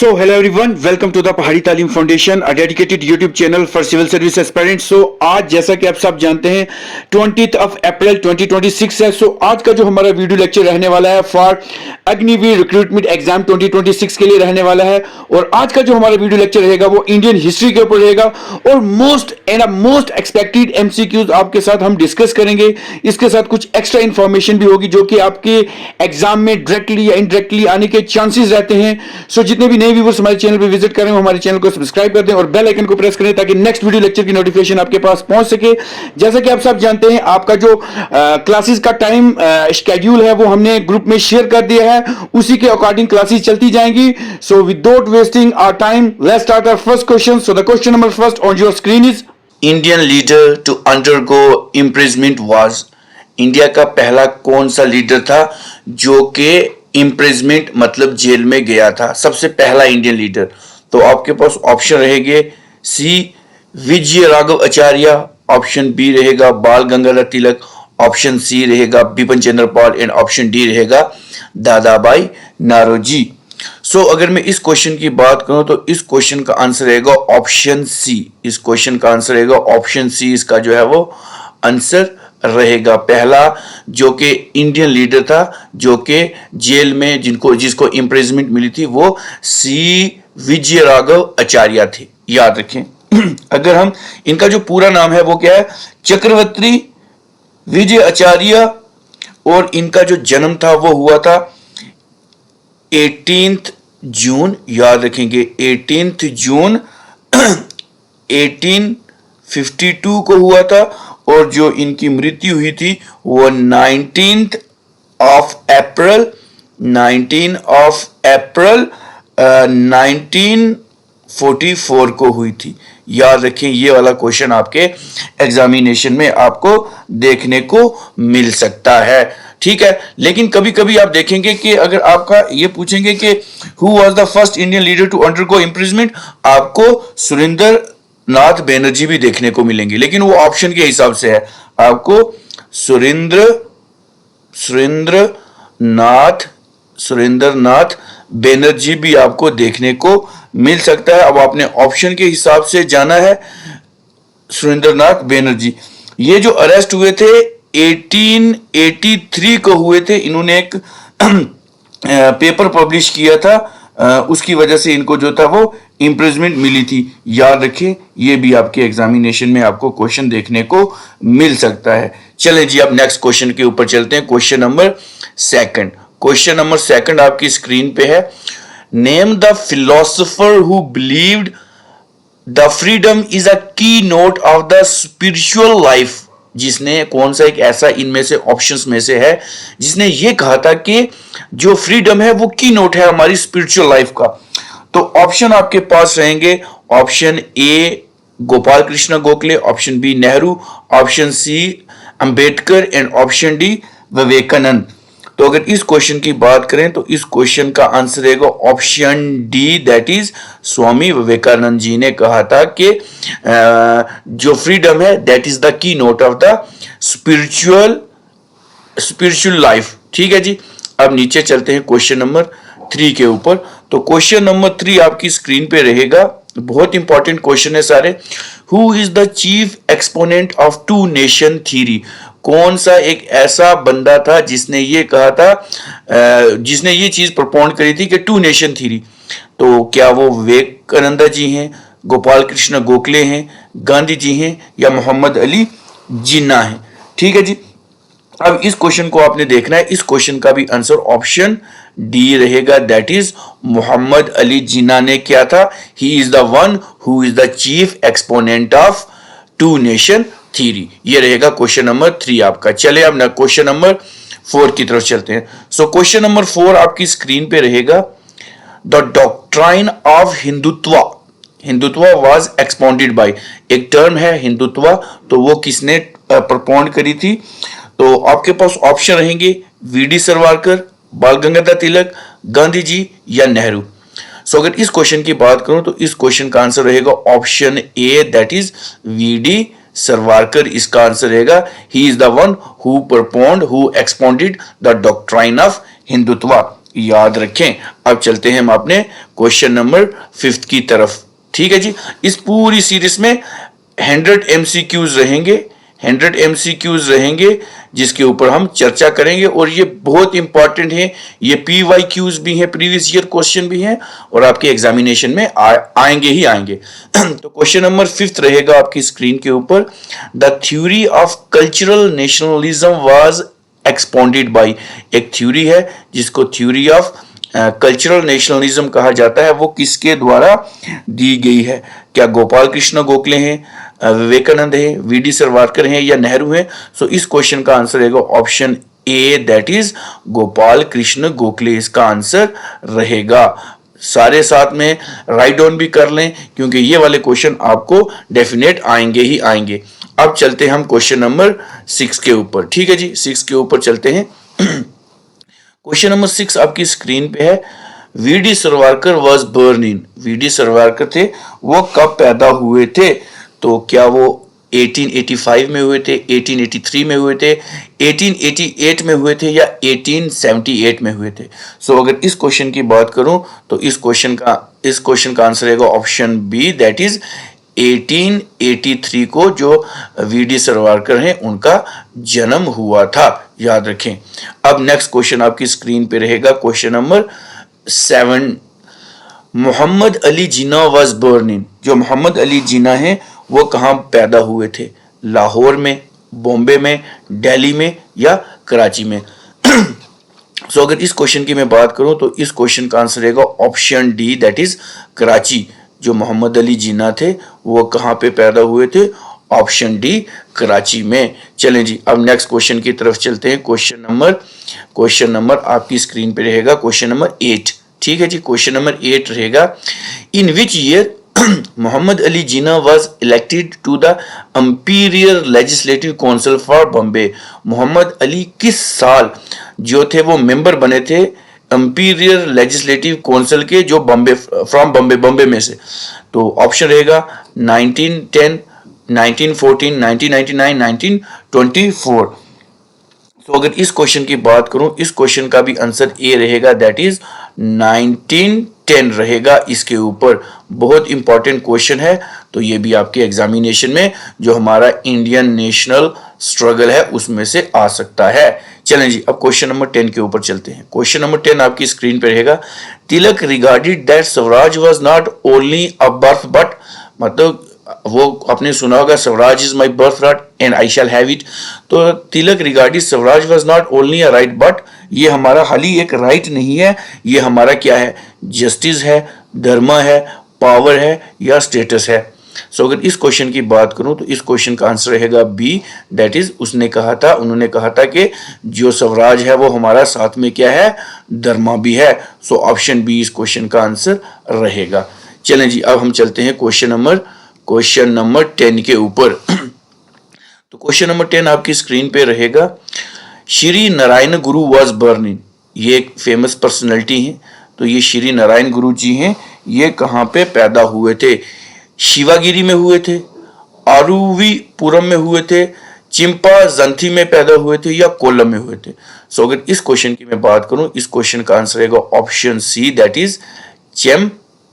So hello everyone, welcome to the पहाड़ी तालीम foundation, a dedicated YouTube channel for civil service aspirants. So आज जैसा कि आप सब जानते हैं 20th of April 2026 है. So आज का जो हमारा वीडियो लेक्चर रहने वाला है फॉर अग्निवीर रिक्रूटमेंट एग्जाम 2026 के लिए रहने वाला है. और आज का जो हमारा वीडियो लेक्चर रहेगा वो इंडियन हिस्ट्री के ऊपर रहेगा और मोस्ट एक्सपेक्टेड एमसीक्यूज आपके साथ हम डिस्कस करेंगे. इसके साथ कुछ एक्स्ट्रा इंफॉर्मेशन भी होगी जो कि आपके एग्जाम में डायरेक्टली या इनडायरेक्टली आने के चांसेस रहते हैं. सो जितने भी नए व्यूअर्स हमारे चैनल पे विजिट करें वो हमारे चैनल को सब्सक्राइब कर दें और बेल आइकन को प्रेस करें ताकि नेक्स्ट वीडियो लेक्चर की नोटिफिकेशन आपके पास पहुंच सके. जैसा कि आप सब जानते हैं आपका जो क्लासेस का टाइम शेड्यूल है वो हमने ग्रुप में शेयर कर दिया है, उसी के अकॉर्डिंग क्लासेस चलती जाएंगी. So without wasting our time let's start our first question. So the question number first on your screen is Indian leader to undergo imprisonment was. India का पहला कौन सा लीडर था जो कि इम्प्रिजमेंट मतलब जेल में गया था, सबसे पहला इंडियन लीडर? तो आपके पास ऑप्शन रहेंगे सी विजय राघव आचार्य, ऑप्शन बी रहेगा बाल गंगाधर तिलक, ऑप्शन सी रहेगा Bipin Chandra Pal and option D रहेगा दादा भाई नारोजी. सो अगर मैं इस क्वेश्चन की बात करूं तो इस क्वेश्चन का आंसर रहेगा ऑप्शन सी. इस क्वेश्चन का आंसर रहेगा ऑप्शन सी. इसका जो है वो आंसर रहेगा पहला जो कि इंडियन लीडर था जो कि जेल में जिसको इम्प्रिजमेंट मिली थी वो सी विजय राघव आचार्य थे. याद रखें. अगर हम इनका जो पूरा नाम है वो क्या है, चक्रवर्ती विजय आचार्य, और इनका जो जन्म था वो हुआ था 18 जून. याद रखेंगे 18 जून 1852 को हुआ था और जो इनकी मृत्यु हुई थी वो 19 अप्रैल 1944 को हुई थी. याद रखें ये वाला क्वेश्चन आपके एग्जामिनेशन में आपको देखने को मिल सकता है. ठीक है, लेकिन कभी कभी आप देखेंगे कि अगर आपका ये पूछेंगे कि who was the first Indian leader to undergo imprisonment, आपको सुरेंद्र नाथ बैनर्जी भी देखने को मिलेंगे, लेकिन वो ऑप्शन के हिसाब से है. आपको सुरेंद्र नाथ बैनर्जी भी आपको देखने को मिल सकता है. अब आपने ऑप्शन के हिसाब से जाना है. सुरेंद्र नाथ बैनर्जी ये जो अरेस्ट हुए थे 1883 को हुए थे. इन्होंने एक पेपर पब्लिश किया था, उसकी वजह से इनको जो था वो इम्प्रिजमेंट मिली थी. याद रखें ये भी आपके एग्जामिनेशन में आपको क्वेश्चन देखने को मिल सकता है. चलें जी अब नेक्स्ट क्वेश्चन के ऊपर चलते हैं. Question number second. Question number second आपकी स्क्रीन पे है. Name the philosopher who believed the freedom is a keynote of the spiritual life. जिसने कौन सा एक ऐसा इनमें से ऑप्शंस में से है जिसने ये कहा था कि जो फ्रीडम है वो की नोट है हमारी स्पिरिचुअल लाइफ का. तो ऑप्शन आपके पास रहेंगे. Option A Gopal Krishna Gokhale, option B Nehru, option C Ambedkar and option D Vivekananda. तो अगर इस क्वेश्चन की बात करें तो इस क्वेश्चन का आंसर रहेगा option D, that is Swami Vivekananda ji ने कहा था कि जो फ्रीडम है that is the key note of the spiritual life. ठीक है जी. अब नीचे चलते हैं क्वेश्चन नंबर 3 के ऊपर. तो क्वेश्चन नंबर 3 आपकी स्क्रीन पे रहेगा. बहुत इंपॉर्टेंट क्वेश्चन है सारे. Who is the chief exponent of two nation theory. कौन सा एक ऐसा बंदा था जिसने ये कहा था, जिसने ये चीज प्रपोज करी थी कि टू नेशन थ्योरी. तो क्या वो विवेकानंद जी हैं, गोपाल कृष्ण गोखले हैं, गांधी जी हैं या मोहम्मद अली जिन्ना है? ठीक है जी. अब इस क्वेश्चन को आपने देखना है. इस क्वेश्चन का भी आंसर ऑप्शन डी रहेगा, दैट इज मोहम्मद अली जिन्ना ने किया था. He is the one who is the chief exponent of two nation theory. ये रहेगा क्वेश्चन नंबर 3 आपका. चले अब ना क्वेश्चन नंबर 4 की तरफ चलते हैं. सो क्वेश्चन नंबर 4 आपकी स्क्रीन पे रहेगा. The doctrine of Hindutva was expounded by. एक टर्म है हिंदुत्व, तो वो किसने प्रपोज करी थी? तो आपके पास ऑप्शन रहेंगे वीडी सावरकर, बाल गंगाधर तिलक, गांधी जी या नेहरू. सो अगर इस क्वेश्चन की बात करूं तो इस क्वेश्चन का आंसर रहेगा option A, that is VD Savarkar. इसका आंसर रहेगा he is the one who expounded the doctrine of Hindutva. याद रखें। अब चलते हैं हम अपने क्वेश्चन नंबर 5 की तरफ। ठीक है जी, इस पूरी सीरीज में 100 MCQs रहेंगे, 100 MCQs रहेंगे जिसके ऊपर हम चर्चा करेंगे और ये बहुत इंपॉर्टेंट है। ये PYQs भी हैं, प्रीवियस ईयर क्वेश्चन भी हैं और आपके एग्जामिनेशन में आएंगे ही आएंगे। तो क्वेश्चन नंबर 5 रहेगा आपकी स्क्रीन के ऊपर। The theory of cultural nationalism was expounded by, एक थ्योरी है जिसको थ्योरी ऑफ कल्चरल नेशनलिज्म कहा जाता है, वो किसके द्वारा दी गई है? क्या गोपाल कृष्ण गोखले हैं, विवेकानंद हैं, वीडी सावरकर हैं या नेहरू हैं? सो इस क्वेश्चन का आंसर रहेगा option A, that is Gopal Krishna Gokhale इसका आंसर रहेगा। सारे साथ में राइट डाउन भी कर लें क्योंकि ये वाले क्वेश्चन आपको डेफिनेट आएंगे ही आएंगे। अब चलते हैं हम क्वेश्चन नंबर 6 के ऊपर। ठीक है जी, 6 के ऊपर चलते हैं। क्वेश्चन नंबर 6 आपकी स्क्रीन पे है। VD Savarkar was born in, VD Savarkar थे वो कब पैदा हुए थे? तो क्या वो 1885 में हुए थे, 1883 में हुए थे, 1888 में हुए थे या 1878 में हुए थे? सो अगर इस क्वेश्चन की बात करूं तो इस क्वेश्चन का आंसर रहेगा ऑप्शन बी, दैट इज 1883 को जो वीडी सावरकर हैं उनका जन्म हुआ था, याद रखें। अब नेक्स्ट क्वेश्चन आपकी स्क्रीन पे रहेगा question number 7। Muhammad Ali Jinnah was born in, जो मोहम्मद अली जिन्ना हैं वो कहाँ पैदा हुए थे? लाहौर में, बॉम्बे में, दिल्ली में या कराची में? सो अगर इस क्वेश्चन की मैं बात करूं तो इस क्वेश्चन का आंसर रहेगा option D, that is Karachi. जो मोहम्मद अली जिन्ना थे वो कहाँ पे पैदा हुए थे? ऑप्शन डी, कराची में। चलें जी, अब नेक्स्ट क्वेश्चन की तरफ चलते हैं। क्वेश्चन नंबर आपकी स्क्रीन पे रहेगा क्वेश्चन नंबर 8। ठीक है जी, क्वेश्चन नंबर 8 रहेगा। In which year Muhammad Ali Jinnah was elected to the imperial legislative council for Bombay, Muhammad Ali किस साल जो थे वो मेंबर बने थे इंपीरियल लेजिस्लेटिव काउंसिल के, जो बॉम्बे में से? तो ऑप्शन रहेगा 1910, 1914, 1999, 1924। तो अगर इस क्वेश्चन की बात करूं, इस क्वेश्चन का भी आंसर ए रहेगा, दैट इज 1910 रहेगा इसके ऊपर। बहुत इंपॉर्टेंट क्वेश्चन है, तो ये भी आपके एग्जामिनेशन में जो हमारा इंडियन नेशनल स्ट्रगल है उसमें से आ सकता है। चलें जी, अब क्वेश्चन नंबर 10 के ऊपर चलते हैं। क्वेश्चन नंबर 10 आपकी स्क्रीन पे रहेगा। Tilak regarded that swaraj was not only a birth but, मतलब वो आपने सुना होगा swaraj is my birth right and I shall have it. तो Tilak regarded swaraj was not only a right but, ये हमारा खाली एक राइट नहीं है, ये हमारा क्या है? जस्टिस है, धर्म है, पावर है या स्टेटस है? सो अगर इस क्वेश्चन की बात करूं तो इस क्वेश्चन का आंसर रहेगा बी, दैट इज उन्होंने कहा था कि जो स्वराज है वो हमारा साथ में क्या है? धर्म भी है। सो ऑप्शन बी इस क्वेश्चन का आंसर रहेगा। चलें जी, अब हम चलते हैं क्वेश्चन नंबर 10 के ऊपर। तो क्वेश्चन नंबर 10 आपकी स्क्रीन पे रहेगा। श्री नारायण गुरु वाज बर्न इन, ये एक फेमस पर्सनैलिटी है, तो ये श्री नारायण गुरु जी हैं, ये कहाँ पे पैदा हुए थे? शिवागिरी में हुए थे, आरुवीपुरम में हुए थे, चिंपाजंथी में पैदा हुए थे या कोल्लम में हुए थे? सो अगर इस क्वेश्चन की मैं बात करूं, इस क्वेश्चन का आंसर रहेगा ऑप्शन सी, दैट इज चंपाजंथी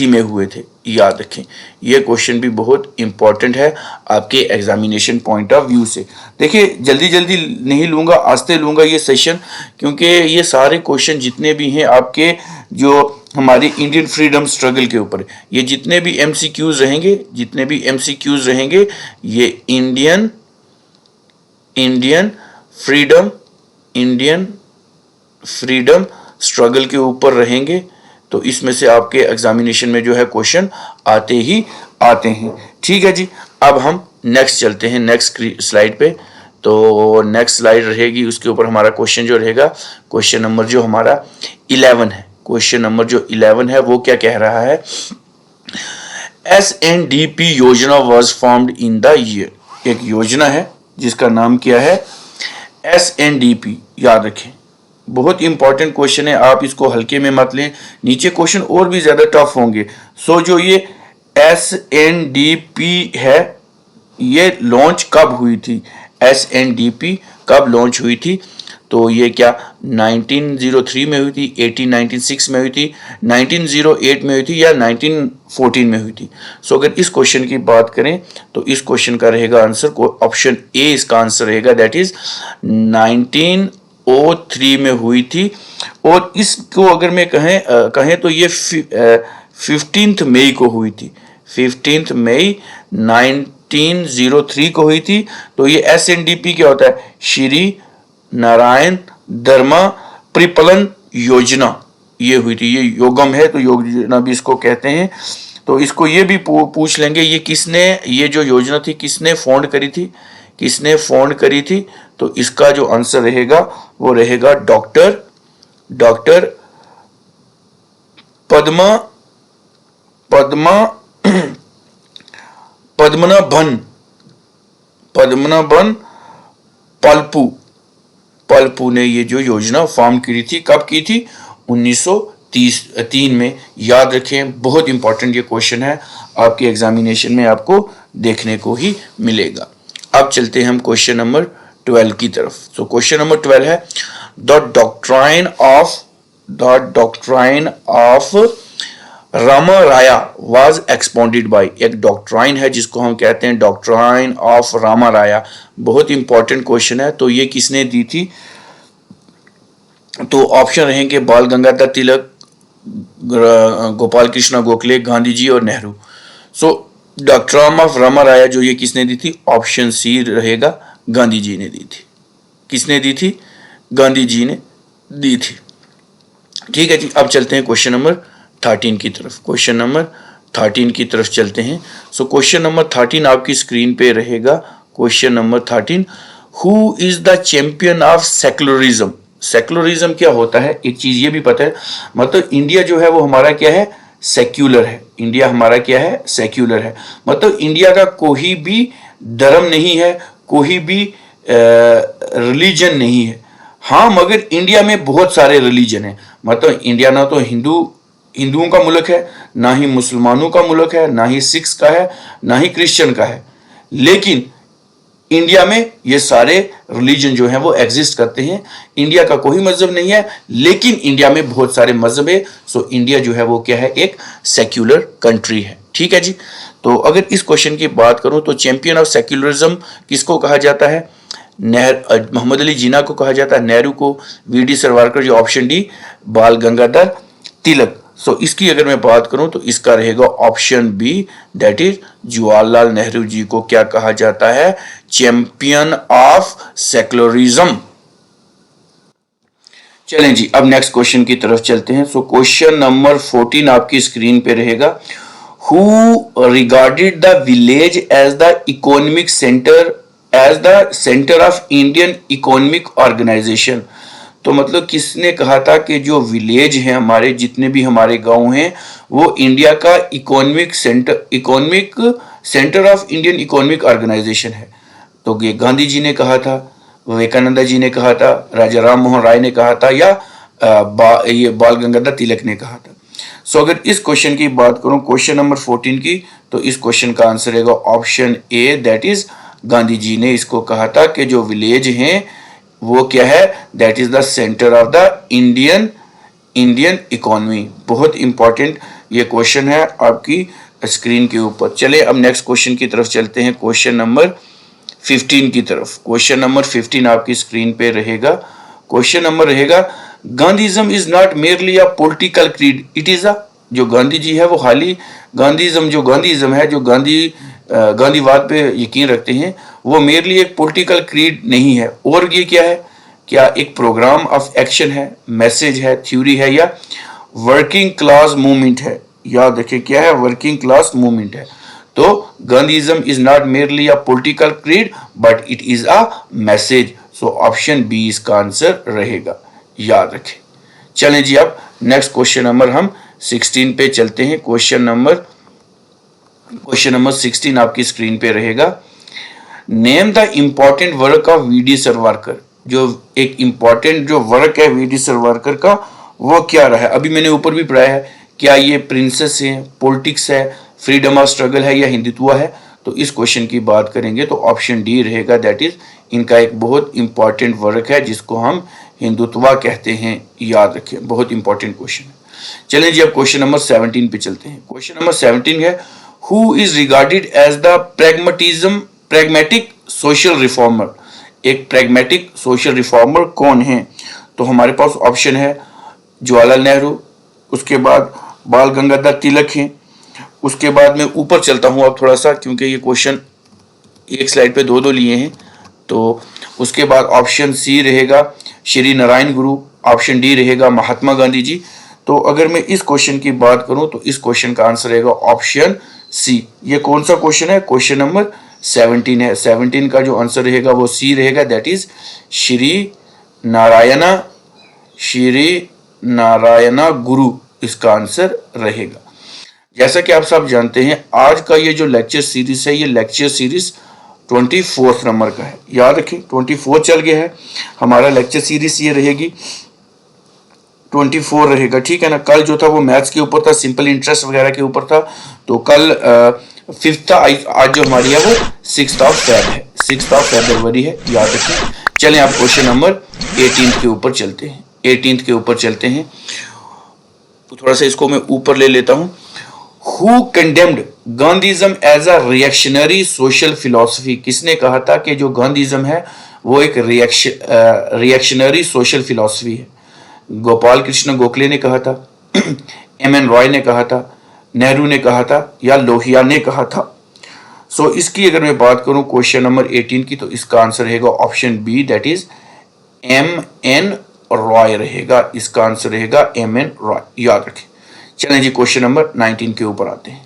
में हुए थे, याद रखें। यह क्वेश्चन भी बहुत इंपॉर्टेंट है आपके एग्जामिनेशन पॉइंट ऑफ व्यू से। देखिए, जल्दी नहीं लूंगा, आस्ते लूंगा ये सेशन, क्योंकि ये सारे क्वेश्चन जितने भी हैं आपके जो हमारी इंडियन फ्रीडम स्ट्रगल के ऊपर, ये जितने भी एमसीक्यूज रहेंगे ये इंडियन फ्रीडम स्ट्रगल के ऊपर रहेंगे। तो इसमें से आपके एग्जामिनेशन में जो है क्वेश्चन आते ही आते हैं। ठीक है जी, अब हम नेक्स्ट चलते हैं नेक्स्ट स्लाइड पे। तो नेक्स्ट स्लाइड रहेगी, उसके ऊपर हमारा क्वेश्चन जो रहेगा, क्वेश्चन नंबर जो हमारा 11 है, क्वेश्चन नंबर जो 11 है वो क्या कह रहा है? SNDP योजना was formed in the year, एक योजना है जिसका नाम क्या है? SNDP, याद रखें। बहुत इंपॉर्टेंट क्वेश्चन है, आप इसको हल्के में मत लें, नीचे क्वेश्चन और भी ज्यादा टफ होंगे। सो जो ये SNDP है ये लॉन्च कब हुई थी? SNDP कब लॉन्च हुई थी? तो ये क्या 1903 में हुई थी, 1896 में हुई थी, 1908 में हुई थी या 1914 में हुई थी। सो अगर इस क्वेश्चन की बात करें तो इस क्वेश्चन का रहेगा आंसर ऑप्शन ए, इसका आंसर रहेगा, दैट इज 1903 में हुई थी। और इसको अगर मैं कहें तो ये 15 मई को हुई थी, 15 मई 1903 को हुई थी। तो ये SNDP क्या होता है, श्री नारायण धर्मा परिपालन योजना, ये हुई थी। ये योगम है तो योजना भी इसको कहते हैं। तो इसको ये भी पूछ लेंगे ये किसने, ये जो योजना थी किसने फाउंड करी थी, किसने फाउंड करी थी। तो इसका जो आंसर रहेगा वो रहेगा डॉक्टर पद्मनाभन पलपू ने ये जो योजना फॉर्म की थी, कब की थी, 1933 में। याद रखें, बहुत इंपॉर्टेंट ये क्वेश्चन है, आपके एग्जामिनेशन में आपको देखने को ही मिलेगा। अब चलते हैं हम क्वेश्चन नंबर 12 की तरफ। तो क्वेश्चन नंबर 12 है the doctrine of Rama Raya was expounded by. एक डॉक्ट्राइन है जिसको हम कहते हैं डॉक्ट्राइन ऑफ रामा राया। बहुत इंपॉर्टेंट क्वेश्चन है। तो ये किसने दी थी, तो ऑप्शन रहेंगे बाल गंगाधर तिलक, गोपाल कृष्ण गोखले, गांधी जी और नेहरू। सो डॉक्ट्राइन ऑफ रामा राया जो ये किसने दी थी, ऑप्शन सी रहेगा, गांधी जी ने दी थी। किसने दी थी, गांधी जी ने दी थी। ठीक है जी, अब चलते हैं क्वेश्चन नंबर 13 की तरफ। क्वेश्चन नंबर 13 की तरफ चलते हैं। सो क्वेश्चन नंबर 13 आपकी स्क्रीन पे रहेगा। Question number 13, who is the champion of secularism. Secularism क्या होता है, एक चीज ये भी पता है, मतलब इंडिया जो है वो हमारा क्या है, सेक्युलर है। इंडिया हमारा क्या है, सेक्युलर है। मतलब इंडिया का कोई भी धर्म नहीं है, कोई भी रिलीजन नहीं है। हाँ, मगर इंडिया में बहुत सारे रिलीजन है। मतलब इंडिया ना तो हिंदुओं का मुल्क है, ना ही मुसलमानों का मुल्क है, ना ही सिख्स का है, ना ही क्रिश्चियन का है। लेकिन इंडिया में ये सारे रिलीजन जो हैं वो एग्जिस्ट करते हैं। इंडिया का कोई मजहब नहीं है, लेकिन इंडिया में बहुत सारे मजहब है। सो इंडिया जो है वो क्या है, एक सेक्युलर कंट्री है। ठीक है जी। तो अगर इस क्वेश्चन की बात करूं तो चैंपियन ऑफ सेक्युलरिज्म किसको कहा जाता है, मोहम्मद अली जिन्ना को कहा जाता है, नेहरू को, वीडी सावरकर, जो ऑप्शन डी बाल गंगाधर तिलक। सो इसकी अगर मैं बात करूं तो इसका रहेगा option B, that is Jawaharlal Nehru ji को क्या कहा जाता है, चैंपियन ऑफ सेक्युलरिज्म। चलें जी, अब नेक्स्ट क्वेश्चन की तरफ चलते हैं। सो क्वेश्चन नंबर 14 आपकी स्क्रीन पे रहेगा, who regarded the village as the economic centre as the centre of Indian economic organisation. तो मतलब किसने कहा था कि जो विलेज हैं हमारे, जितने भी हमारे गांव हैं, वो इंडिया का economic centre of Indian economic organisation है। तो ये गांधी जी ने कहा था, विवेकानंद जी ने कहा था, राजा राम मोहन राय ने कहा था, या ये बाल गंगाधर तिलक ने कहा था। सो अगर इस क्वेश्चन की बात करूं, क्वेश्चन नंबर 14 की, तो इस क्वेश्चन का आंसर रहेगा option A, that is Gandhi ji ने इसको कहा था कि जो विलेज हैं वो क्या है, that is the centre of the Indian economy. बहुत इंपॉर्टेंट ये क्वेश्चन है आपकी स्क्रीन के ऊपर। चले अब नेक्स्ट क्वेश्चन की तरफ चलते हैं, क्वेश्चन नंबर 15 की तरफ। क्वेश्चन नंबर 15 आपकी स्क्रीन पे रहेगा। क्वेश्चन नंबर रहेगा, Gandhism is not merely a political creed, it is a. जो गांधी जी है वो खाली गांधीज्म है, जो गांधीवाद पे यकीन रखते हैं, वो मेरली एक पॉलिटिकल क्रीड नहीं है। और ये क्या है, क्या एक प्रोग्राम ऑफ एक्शन है, मैसेज है, थ्योरी है, या वर्किंग क्लास मूवमेंट है। याद रखें क्या है, वर्किंग क्लास मूवमेंट है। तो Gandhism is not merely a political creed but it is a message. So option B इसका आंसर रहेगा, याद रखें। चलें जी, अब नेक्स्ट क्वेश्चन नंबर हम 16 पे चलते हैं। क्वेश्चन नंबर 16 आपकी स्क्रीन पे रहेगा। Name the important work of VD Savarkar. जो एक इंपॉर्टेंट जो वर्क है वीडी सावरकर का, वो क्या रहा है, अभी मैंने ऊपर भी पढ़ाया है। क्या ये प्रिंसेस है, पॉलिटिक्स है, फ्रीडम ऑफ स्ट्रगल है, या हिंदुत्व है। तो इस क्वेश्चन की बात करेंगे तो ऑप्शन डी रहेगा, दैट इज इनका एक बहुत इंपॉर्टेंट वर्क है जिसको हम हिंदुत्वा कहते हैं, याद रखें, बहुत इंपॉर्टेंट क्वेश्चन है। चलें जी अब क्वेश्चन नंबर 17 पे चलते हैं। क्वेश्चन नंबर 17 है, who is regarded as the pragmatic social reformer. एक प्रैग्मेटिक सोशल रिफॉर्मर कौन है? तो हमारे पास ऑप्शन है जवाहरलाल नेहरू, उसके बाद बाल गंगाधर तिलक हैं, उसके बाद मैं ऊपर चलता हूं अब थोड़ा सा, क्योंकि ये क्वेश्चन एक स्लाइड पे दो लिए हैं। तो उसके बाद ऑप्शन सी रहेगा श्री नारायण गुरु, ऑप्शन डी रहेगा महात्मा गांधी जी। तो अगर मैं इस क्वेश्चन की बात करूं तो इस क्वेश्चन का आंसर रहेगा ऑप्शन सी। ये कौन सा क्वेश्चन है? क्वेश्चन नंबर 17 है। 17 का जो आंसर रहेगा वो सी रहेगा, दैट इज श्री नारायणा गुरु इसका आंसर रहेगा। जैसा कि आप सब जानते हैं आज का ये जो लेक्चर सीरीज है, ये लेक्चर सीरीज 24 नंबर का है। याद रखें 24 चल गया है, हमारा लेक्चर सीरीज ये रहेगी 24 रहेगा, ठीक है ना। कल जो था वो मैथ्स के ऊपर था, सिंपल इंटरेस्ट वगैरह के ऊपर था। तो कल 5th था, आज जो हमारी है वो 6th ऑफ फरवरी है, याद रखें। चलें आप क्वेश्चन नंबर 18 के ऊपर चलते हैं। 18 के ऊपर चलते हैं तो थोड़ा सा इसको मैं ऊपर ले लेता हूं। Who condemned Gandhism as a reactionary social philosophy. किसने कहा था कि जो गांधीज्म है वो एक रिएक्शनरी सोशल फिलॉसफी है? गोपाल कृष्ण गोखले ने कहा था, एम.एन. रॉय ने कहा था, नेहरू ने कहा था, या लोहिया ने कहा था? सो इसकी अगर मैं बात करूं क्वेश्चन नंबर 18 की, तो इसका आंसर रहेगा option B, that is MN. Roy रहेगा। इसका आंसर रहेगा एम.एन. रॉय, याद रखें। चलें जी क्वेश्चन नंबर 19 के ऊपर आते हैं।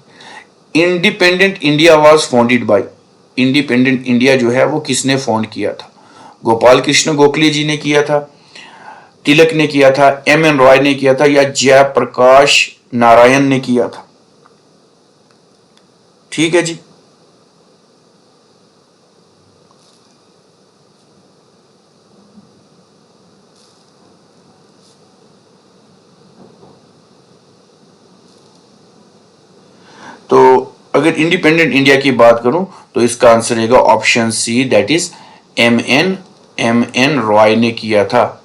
Independent India was founded by. Independent India जो है वो किसने फाउंड किया था? गोपाल कृष्ण गोखले जी ने किया था, तिलक ने किया था, एम.एन. रॉय ने किया था, या जयप्रकाश नारायण ने किया था? ठीक है जी, तो अगर इंडिपेंडेंट इंडिया की बात करूं तो इसका आंसर रहेगा option C, that is MN. Roy ने किया था,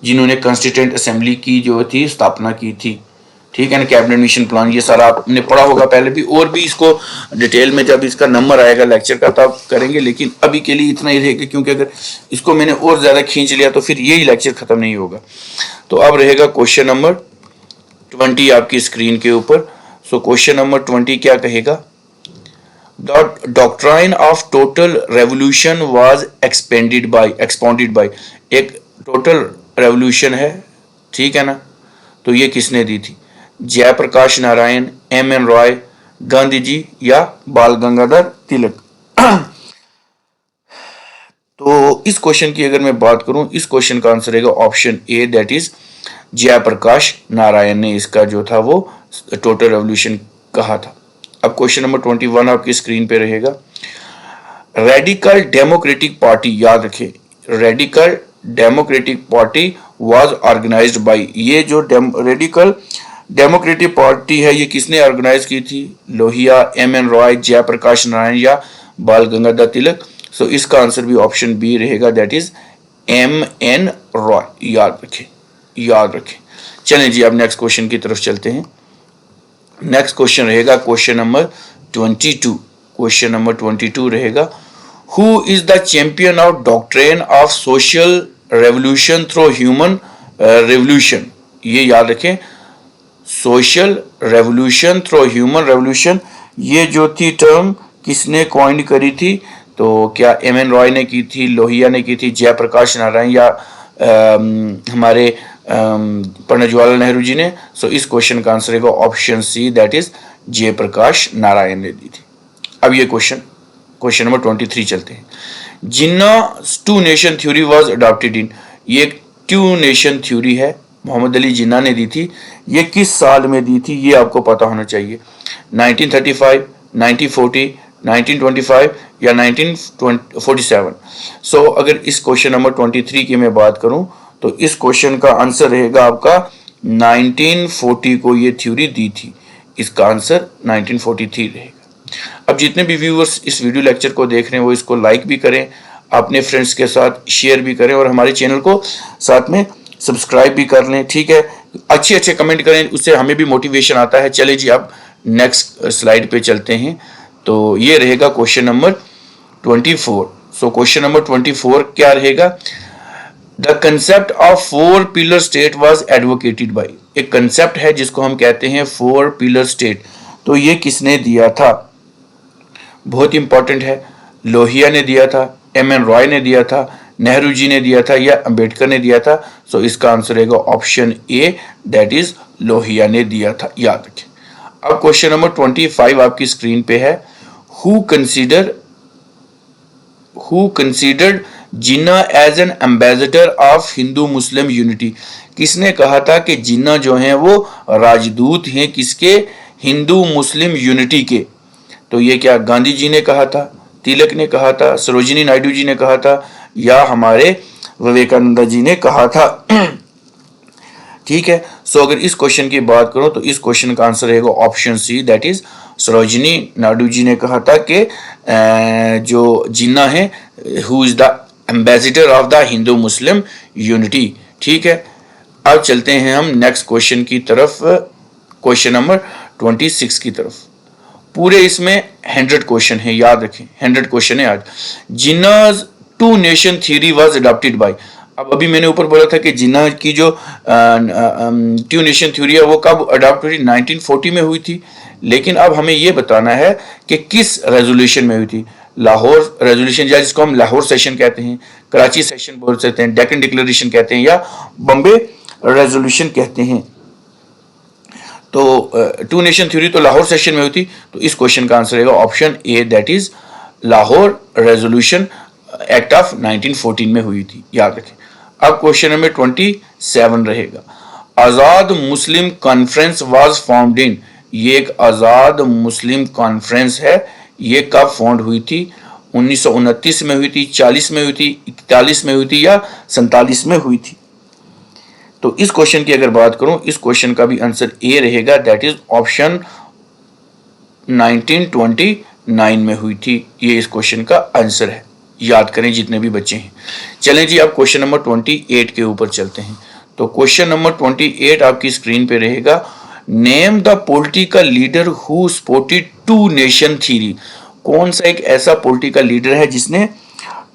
जिन्होंने कॉन्स्टिट्यूएंट असेंबली की जो थी स्थापना की थी, ठीक है ना। कैबिनेट मिशन प्लान ये सारा आपने पढ़ा होगा पहले भी, और भी इसको डिटेल में जब इसका नंबर आएगा लेक्चर का तब करेंगे, लेकिन अभी के लिए इतना ही रहेगा, क्योंकि अगर इसको मैंने और ज्यादा खींच लिया तो फिर यही लेक्चर खत्म नहीं होगा। तो अब रहेगा क्वेश्चन नंबर 20 आपकी स्क्रीन के ऊपर। सो क्वेश्चन नंबर 20 क्या कहेगा? The doctrine of total revolution was expounded by. एक टोटल रेवोल्यूशन है, ठीक है ना, तो ये किसने दी थी? जयप्रकाश नारायण, एम.एन. रॉय, गांधी जी, या बाल गंगाधर तिलक? तो इस क्वेश्चन की अगर मैं बात करूं, इस क्वेश्चन का आंसर रहेगा option A, that is Jayaprakash Narayan ने इसका जो था वो टोटल रेवोल्यूशन कहा था। अब क्वेश्चन नंबर 21 आपकी स्क्रीन पे रहेगा। रेडिकल डेमोक्रेटिक पार्टी, याद रखें, radical democratic party was organised by. ये जो रेडिकल डेमोक्रेटिक पार्टी है ये किसने ऑर्गेनाइज की थी? लोहिया, एम.एन. रॉय, जयप्रकाश नारायण, या बाल गंगाधर तिलक? सो इसका आंसर भी ऑप्शन बी रहेगा, दैट इज एम.एन. रॉय, याद रखें। चलें जी अब नेक्स्ट क्वेश्चन की तरफ चलते हैं। नेक्स्ट क्वेश्चन रहेगा क्वेश्चन नंबर 22। क्वेश्चन नंबर 22 रहेगा, who is the champion of doctrine of social revolution through human revolution? ये याद रखें, social revolution through human revolution, ये जो थी टर्म किसने कॉइन करी थी? तो क्या एम.एन. रॉय ने की थी, लोहिया ने की थी, जयप्रकाश नारायण, या हमारे पंडित जवाहरलाल नेहरू जी ने? सो इस क्वेश्चन का आंसर रहेगा option C, that is Jayaprakash Narayan ने दी थी। अब ये क्वेश्चन नंबर 23 चलते हैं। Jinnah two nation theory was adopted in. ये टू नेशन थ्योरी है, मोहम्मद अली जिन्ना ने दी थी। ये किस साल में दी थी ये आपको पता होना चाहिए। 1935, 1940, 1925 या 1947? सो अगर इस क्वेश्चन नंबर 23 की मैं बात करूं तो इस क्वेश्चन का आंसर रहेगा आपका 1940 को ये थ्योरी दी थी। इसका आंसर 1943 रहेगा। अब जितने भी व्यूअर्स इस वीडियो लेक्चर को देख रहे हैं वो इसको लाइक भी करें, अपने फ्रेंड्स के साथ शेयर भी करें और हमारे चैनल को साथ में सब्सक्राइब भी कर लें, ठीक है। अच्छे अच्छे कमेंट करें, उससे हमें भी मोटिवेशन आता है। चले जी अब नेक्स्ट स्लाइड पे चलते हैं। तो ये रहेगा question number 24। So question number 24 क्या रहेगा? The concept of 4 pillar state was advocated by. एक कंसेप्ट है जिसको हम कहते हैं 4 पिलर स्टेट। तो ये किसने दिया था? बहुत इंपॉर्टेंट है। लोहिया ने दिया था, एम.एन. रॉय ने दिया था, नेहरू जी ने दिया था या अंबेडकर ने दिया था? सो इसका आंसर रहेगा option A, that is Lohia ने दिया था, याद रखें। अब क्वेश्चन नंबर 25 आपकी स्क्रीन पे है। Who considered Jinnah as an ambassador of Hindu Muslim unity. किसने कहा था कि जिन्ना जो हैं वो राजदूत हैं किसके? हिंदू मुस्लिम यूनिटी के। तो ये क्या गांधी जी ने कहा था, तिलक ने कहा था, सरोजिनी नायडू जी ने कहा था या हमारे विवेकानंद जी ने कहा था? ठीक है। सो अगर इस क्वेश्चन की बात करूं तो इस क्वेश्चन का आंसर रहेगा option C, that is Sarojini Naidu ji ने कहा था कि जो जिन्ना है who is the ambassador of the Hindu Muslim unity. ठीक है। अब चलते हैं हम नेक्स्ट क्वेश्चन की तरफ, क्वेश्चन नंबर 26 की तरफ। पूरे इसमें 100 क्वेश्चन है, याद रखें 100 क्वेश्चन है आज। जिन्नाज 2 nation theory was adopted by. अब अभी मैंने ऊपर बोला था कि जिन्ना की जो 2 नेशन थ्योरी है वो कब अडॉप्ट हुई? 1940 में हुई थी। लेकिन अब हमें ये बताना है कि किस रेजोल्यूशन में हुई थी। लाहौर रेजोल्यूशन, या जिसको हम लाहौर सेशन कहते हैं, कराची सेशन बोल सकते हैं, डेक्कन डिक्लेरेशन कहते हैं या बॉम्बे रेजोल्यूशन कहते हैं। तो 2 नेशन थ्योरी तो लाहौर सेशन में हुई थी। तो इस क्वेश्चन का आंसर रहेगा option A, that is Lahore resolution act of 1914 में हुई थी, याद रखें। अब क्वेश्चन नंबर 27 रहेगा। आजाद मुस्लिम कॉन्फ्रेंस वाज फाउंड इन। ये एक आजाद मुस्लिम कॉन्फ्रेंस है, ये कब फाउंड हुई थी? 1929 में हुई थी, 40 में हुई थी, 41 में हुई थी या 47 में हुई थी? तो इस क्वेश्चन की अगर बात करूं, इस क्वेश्चन का भी आंसर ए रहेगा, दैट इज ऑप्शन 1929 में हुई थी। ये इस क्वेश्चन का आंसर है, याद करें जितने भी बच्चे हैं। चलें जी अब क्वेश्चन नंबर 28 के ऊपर चलते हैं। तो क्वेश्चन नंबर 28 आपकी स्क्रीन पे रहेगा। Name the political leader who supported 2 nation theory. कौन सा एक ऐसा पॉलिटिकल लीडर है जिसने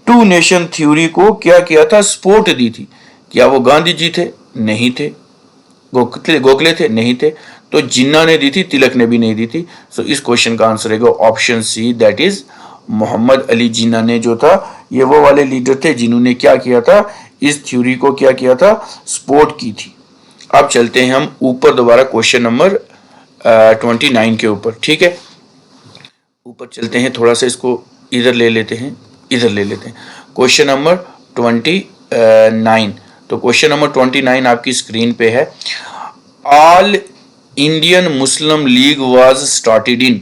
2 नेशन थ्योरी को क्या किया था? सपोर्ट दी थी। क्या वो गांधी जी थे? नहीं थे। गोखले थे? नहीं थे। तो जिन्ना ने दी थी, तिलक ने भी नहीं दी थी। सो इस क्वेश्चन का आंसर रहेगा option C, that is Mohammad Ali Jinnah ने जो था ये वो वाले लीडर थे जिन्होंने क्या किया था? इस थ्योरी को क्या किया था? सपोर्ट की थी। अब चलते हैं हम ऊपर दोबारा क्वेश्चन नंबर 29 के ऊपर। ठीक है, ऊपर चलते हैं, थोड़ा सा इसको इधर ले लेते हैं, इधर ले लेते हैं। Question number 29। तो क्वेश्चन नंबर 29 आपकी स्क्रीन पे है। All Indian Muslim league was started in.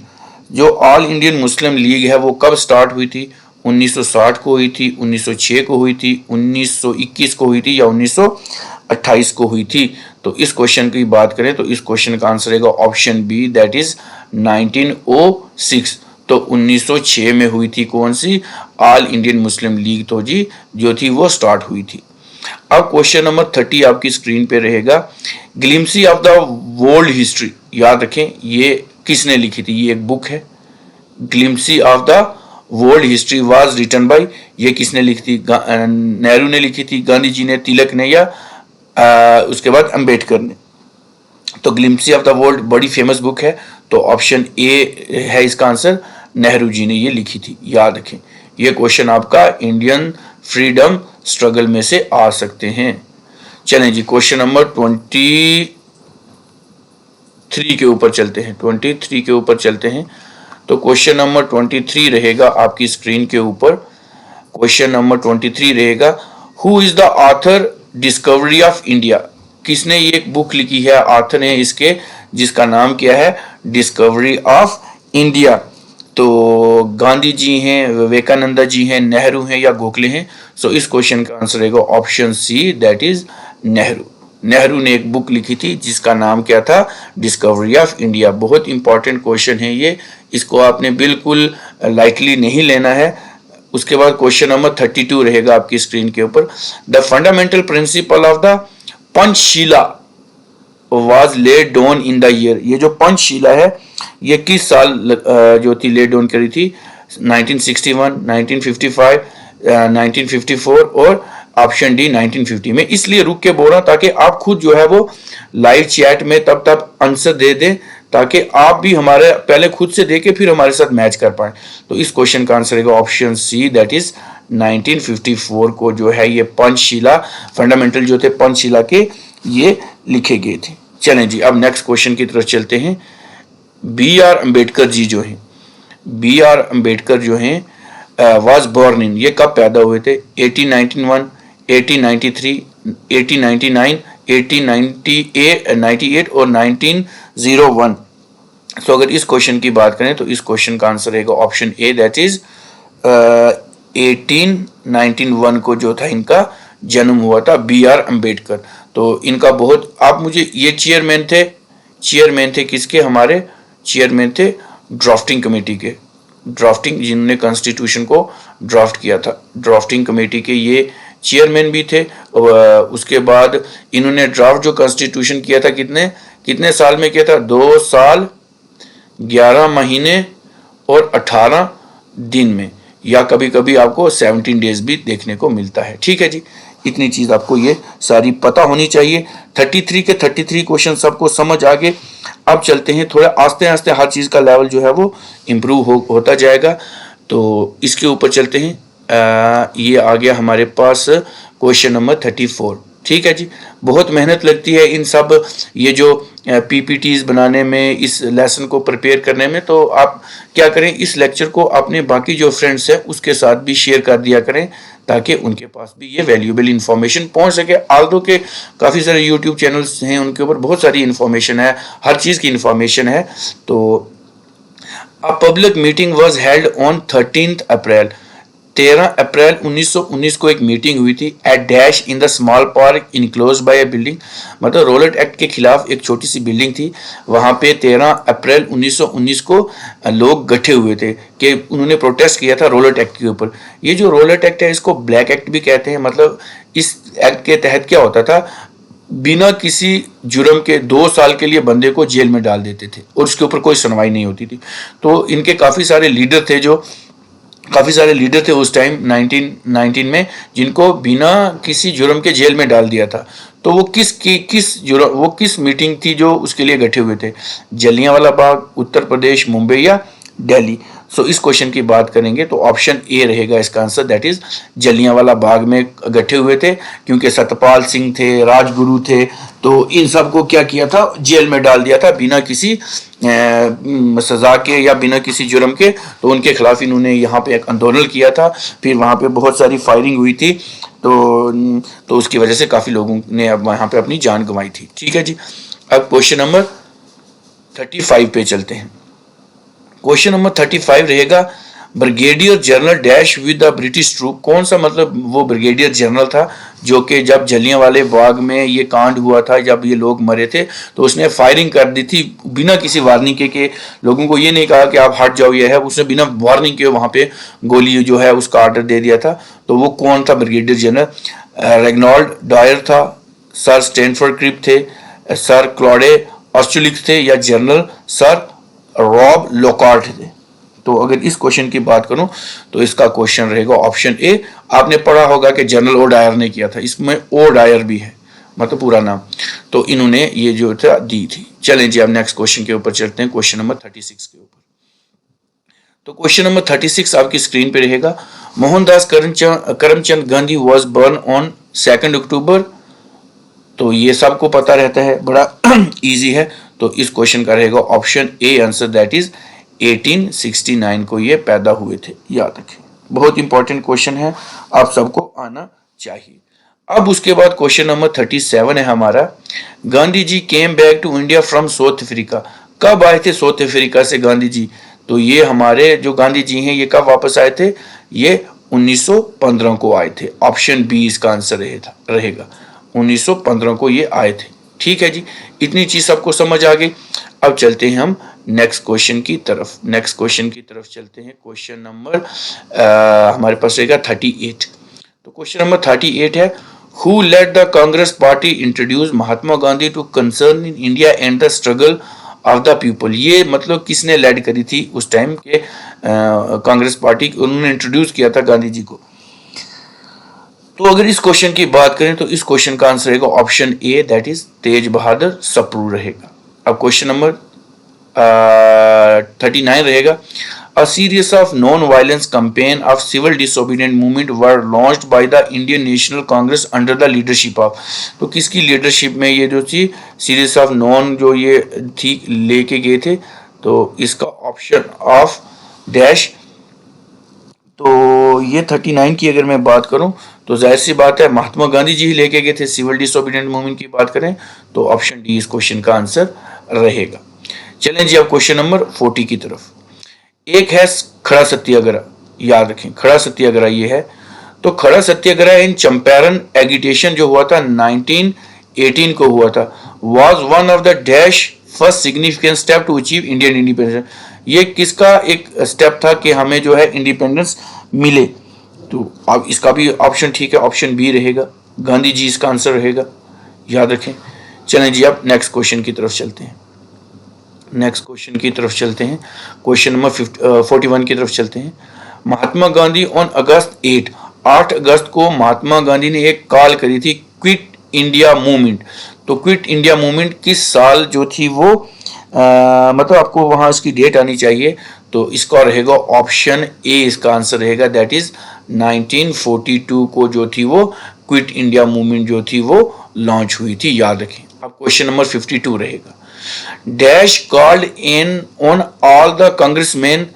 जो ऑल इंडियन मुस्लिम लीग है वो कब स्टार्ट हुई थी? 1960 को हुई थी, 1906 को हुई थी, 1921 को हुई थी या 1928 को हुई थी? तो इस क्वेश्चन की बात करें तो इस क्वेश्चन का आंसर रहेगा ऑप्शन बी, दैट इज 1906। तो 1906 में हुई थी कौन सी? ऑल इंडियन मुस्लिम लीग तो जी जो थी वो स्टार्ट हुई थी। अब क्वेश्चन नंबर 30 आपकी स्क्रीन पे रहेगा। ग्लिम्सी ऑफ द वर्ल्ड हिस्ट्री, याद रखें ये किसने लिखी थी? ये एक बुक है, glimpses of the world history was written by. ये किसने लिखी थी? नेहरू ने लिखी थी, गांधी जी ने, तिलक ने या उसके बाद अंबेडकर ने? तो ग्लिम्सी ऑफ द वर्ल्ड बड़ी फेमस बुक है, तो ऑप्शन ए है इसका आंसर। नेहरू जी ने ये लिखी थी, याद रखें। ये क्वेश्चन आपका इंडियन फ्रीडम स्ट्रगल में से आ सकते हैं। चलें जी क्वेश्चन नंबर 23 के ऊपर चलते हैं। 23 के ऊपर चलते हैं। तो क्वेश्चन नंबर 23 रहेगा आपकी स्क्रीन के ऊपर। क्वेश्चन नंबर 23 रहेगा। Who is the author discovery of India. किसने ये एक बुक लिखी है? ऑथर है इसके जिसका नाम क्या है? Discovery of India. तो गांधी जी हैं, विवेकानंद जी हैं, नेहरू हैं या गोखले हैं? सो इस क्वेश्चन का आंसर रहेगा option C, that is Nehru. Nehru ने एक बुक लिखी थी जिसका नाम क्या था? Discovery of India. बहुत इंपॉर्टेंट क्वेश्चन है ये, इसको आपने बिल्कुल लाइटली नहीं लेना है। उसके बाद क्वेश्चन नंबर 32 रहेगा आपकी स्क्रीन के ऊपर। The fundamental principle of the Panchsheela was laid down in the year. ये जो पंचशीला है ये किस साल जो थी लेड डाउन करी थी? 1961, 1955, 1954 और ऑप्शन डी 1950 में। इसलिए रुक के बोल रहा हूं ताकि आप खुद जो है वो लाइव चैट में तब आंसर दे दें, ताकि आप भी हमारे पहले खुद से देके फिर हमारे साथ मैच कर पाए। तो इस क्वेश्चन का आंसर रहेगा ऑप्शन सी, दैट इज 1954 को जो है ये पंचशीला फंडामेंटल जो थे पंचशीला के ये लिखे गए थे। चलें जी, अब नेक्स्ट क्वेश्चन की तरफ चलते हैं। बी आर अम्बेडकर जी जो हैं, बी आर अम्बेडकर जो हैं वाज बोर्न इन, ये कब पैदा हुए थे? 1891, 1893, 1899, 1898 और 1901। तो अगर इस क्वेश्चन की बात करें तो इस क्वेश्चन का आंसर रहेगा ऑप्शन ए, दैट इज 1891 को जो था इनका जन्म हुआ था, बी आर अम्बेडकर। तो इनका बहुत, आप मुझे ये चेयरमैन थे किसके? हमारे चेयरमैन थे ड्राफ्टिंग कमेटी के, ड्राफ्टिंग जिन्होंने कॉन्स्टिट्यूशन को ड्राफ्ट किया था, ड्राफ्टिंग कमेटी के ये चेयरमैन भी थे। उसके बाद इन्होंने ड्राफ्ट जो कॉन्स्टिट्यूशन किया था कितने साल में किया था? 2 साल 11 महीने और 18 दिन में, या कभी कभी आपको 17 डेज भी देखने को मिलता है। ठीक है जी, इतनी चीज आपको ये सारी पता होनी चाहिए। 33 के 33 क्वेश्चन सबको समझ आ गए। अब चलते हैं, थोड़ा आस्ते आस्ते हर चीज का लेवल जो है वो इम्प्रूव होता जाएगा। तो इसके ऊपर चलते हैं। ये आ गया हमारे पास क्वेश्चन नंबर 34। ठीक है जी, बहुत मेहनत लगती है इन सब ये जो पीपीटीज बनाने में, इस लेसन को प्रिपेयर करने में। तो आप क्या करें, इस लेक्चर को अपने बाकी जो फ्रेंड्स हैं उसके साथ भी शेयर कर दिया करें, ताकि उनके पास भी ये वैल्यूएबल इंफॉर्मेशन पहुंच सके। आल्दो के काफ़ी सारे यूट्यूब चैनल्स हैं, उनके ऊपर बहुत सारी इंफॉर्मेशन है, हर चीज़ की इंफॉर्मेशन है। तो a public meeting was held on 13 April, 13 अप्रैल 1919 को एक मीटिंग हुई थी at dash in the small park enclose by a building. मतलब रोलेट एक्ट के खिलाफ एक छोटी सी बिल्डिंग थी, वहाँ पे 13 अप्रैल 1919 को लोग इकट्ठे हुए थे कि उन्होंने प्रोटेस्ट किया था रोलेट एक्ट के ऊपर। ये जो रोलेट एक्ट है इसको ब्लैक एक्ट भी कहते हैं। मतलब इस एक्ट के तहत क्या होता था, बिना किसी जुर्म के 2 साल के लिए बंदे को जेल में डाल देते थे और उसके ऊपर कोई सुनवाई नहीं होती थी। तो इनके काफ़ी सारे लीडर थे उस टाइम 1919 में, जिनको बिना किसी जुर्म के जेल में डाल दिया था। तो वो किस मीटिंग थी जो उसके लिए इकट्ठे हुए थे? जलियांवाला बाग, उत्तर प्रदेश, मुंबई या दिल्ली? सो इस क्वेश्चन की बात करेंगे तो ऑप्शन ए रहेगा इसका answer, that is Jallianwala Bagh में इकट्ठे हुए थे, क्योंकि सत्यपाल सिंह थे, राजगुरु थे, तो इन सबको क्या किया था, जेल में डाल दिया था बिना किसी सजा के या बिना किसी जुर्म के। तो उनके खिलाफ इन्होंने यहाँ पे एक आंदोलन किया था, फिर वहाँ पे बहुत सारी फायरिंग हुई थी। तो उसकी वजह से काफ़ी लोगों ने अब वहाँ पे अपनी जान गंवाई थी। ठीक है जी, अब क्वेश्चन नंबर 35 पे चलते हैं। क्वेश्चन नंबर 35 रहेगा, brigadier general dash with the British troop. कौन सा मतलब वो ब्रिगेडियर जनरल था जो कि जब जलियांवाले बाग में ये कांड हुआ था, जब ये लोग मरे थे, तो उसने फायरिंग कर दी थी बिना किसी वार्निंग के लोगों को ये नहीं कहा कि आप हट जाओ, ये है, उसने बिना वार्निंग के वहाँ पे गोली जो है उसका ऑर्डर दे दिया था। तो वो कौन था ब्रिगेडियर जनरल? रेगनॉल्ड डायर था, सर स्टैनफोर्ड क्रिप थे, सर क्लॉडे ऑस्ट्रेलिक्स थे, या जनरल सर रॉब लोकार्ट थे? तो अगर इस क्वेश्चन की बात करूं तो इसका क्वेश्चन रहेगा ऑप्शन ए। आपने पढ़ा होगा कि जनरल ओ डायर ने किया था, इसमें ओ डायर भी है, मतलब पूरा नाम। तो इन्होंने ये जो था दी थी। चलें जी, अब नेक्स्ट क्वेश्चन के ऊपर चलते हैं, क्वेश्चन नंबर 36 के ऊपर। तो क्वेश्चन नंबर 36 आपकी स्क्रीन पे रहेगा, Mohandas Karamchand Gandhi was burn on 2 अक्टूबर। तो ये सबको पता रहता है, बड़ा इजी है। तो इस क्वेश्चन का रहेगा option A answer, that is 1869 को ये पैदा हुए थे। याद रखें, बहुत इंपॉर्टेंट क्वेश्चन है, आप सबको आना चाहिए। अब उसके बाद क्वेश्चन नंबर 37 है हमारा, Gandhi ji came back to India from South Africa. कब आए थे साउथ अफ्रीका से गांधी जी? तो ये हमारे जो गांधी जी हैं ये कब वापस आए थे? ये 1915 को आए थे। ऑप्शन बी इसका आंसर रहेगा 1915 को ये आए थे। ठीक है जी, इतनी चीज सबको समझ आ गई। अब चलते हैं हम नेक्स्ट क्वेश्चन की तरफ चलते हैं। क्वेश्चन नंबर हमारे पास रहेगा 38। तो क्वेश्चन नंबर 38 है, who led the Congress party introduce Mahatma Gandhi to concern in India and the struggle of the people. ये मतलब किसने लेड करी थी उस टाइम के कांग्रेस पार्टी, उन्होंने इंट्रोड्यूस किया था गांधी जी को। तो अगर इस क्वेश्चन की बात करें तो इस क्वेश्चन का आंसर रहेगा ऑप्शन ए, दैट इज तेज बहादुर सप्रू रहेगा। अब क्वेश्चन नंबर 39 रहेगा, a series of non-violence campaign of civil disobedient movement were launched by the Indian National Congress under the leadership of। तो किसकी लीडरशिप में ये जो थी सीरीज ऑफ नॉन जो ये थी लेके गए थे, तो इसका ऑप्शन ऑफ डैश। तो ये 39 की अगर मैं बात करूं तो जाहिर सी बात है महात्मा गांधी जी ही लेके गए थे। सिविल डिसोबीडियंट मूवमेंट की बात करें तो ऑप्शन डी इस क्वेश्चन का आंसर रहेगा। चलें जी अब क्वेश्चन नंबर 40 की तरफ। एक है खड़ा सत्याग्रह, याद रखें खड़ा सत्याग्रह ये है। तो खड़ा सत्याग्रह इन चंपारण एगिटेशन जो हुआ था 1918 को हुआ था, was one of the dash first significant step to achieve Indian independence. ये किसका एक स्टेप था कि हमें जो है इंडिपेंडेंस मिले। तो अब इसका भी ऑप्शन ठीक है, ऑप्शन बी रहेगा, गांधी जी इसका आंसर रहेगा, याद रखें। चलें जी अब नेक्स्ट क्वेश्चन की तरफ चलते हैं। क्वेश्चन नंबर 41 की तरफ चलते हैं। महात्मा गांधी ऑन अगस्त 8 अगस्त को महात्मा गांधी ने एक कॉल करी थी क्विट इंडिया मूवमेंट। तो क्विट इंडिया मूवमेंट किस साल जो थी वो मतलब आपको वहां इसकी डेट आनी चाहिए। तो इसका रहेगा ऑप्शन ए, इसका आंसर रहेगा, दैट इज 1942 को जो थी वो क्विट इंडिया मूवमेंट जो थी वो लॉन्च हुई थी, याद रखें। अब क्वेश्चन नंबर 52 रहेगा, dash called in on all the congressman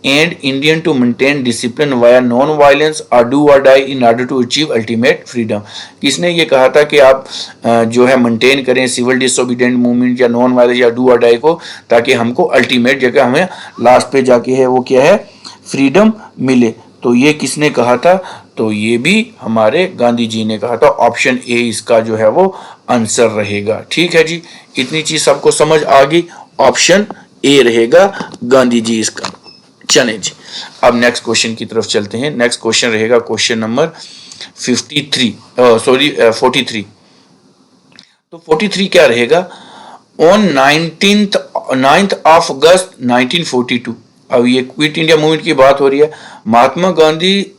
and Indian to maintain discipline via non violence or do or die in order to achieve ultimate freedom. किसने ये कहा था कि आप जो है मेंटेन करें सिविल डिसोबीडियंट मूवमेंट या नॉन वायलेंस या डू और डाई को, ताकि हमको अल्टीमेट जगह हमें लास्ट पे जाके है वो क्या है फ्रीडम मिले। तो ये किसने कहा था? तो ये भी हमारे गांधी जी ने कहा था। ऑप्शन ए इसका जो है वो आंसर रहेगा। ठीक है जी, इतनी चीज सबको समझ आ गई, ऑप्शन ए रहेगा गांधी जी इसका। चलें जी अब नेक्स्ट क्वेश्चन की तरफ चलते हैं। नेक्स्ट क्वेश्चन रहेगा क्वेश्चन नंबर 43। तो 43 क्या रहेगा, ऑन 9th ऑफ अगस्त 1942। अब ये क्विट इंडिया मूवमेंट की बात हो रही है। Mahatma Gandhi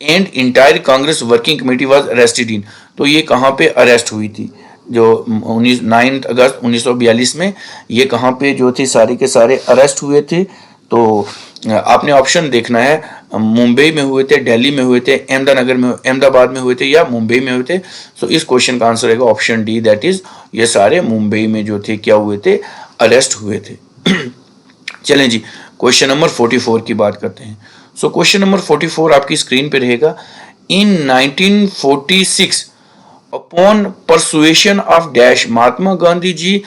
and entire Congress working committee was arrested in. तो ये कहां पे अरेस्ट हुई थी? जो 9 अगस्त 1942 में ये कहां पे जो थे सारे के सारे अरेस्ट हुए थे। तो आपने ऑप्शन देखना है, मुंबई में हुए थे, दिल्ली में हुए थे, अहमदाबाद में हुए थे या मुंबई में हुए थे। तो इस क्वेश्चन का आंसर रहेगा ऑप्शन डी, दैट इज ये सारे मुंबई में जो थे क्या हुए थे, अरेस्ट हुए थे। चलें जी क्वेश्चन नंबर 44 की बात करते हैं। सो क्वेश्चन नंबर 44 आपकी स्क्रीन पे रहेगा। In 1946 upon persuasion of dash Mahatma Gandhi ji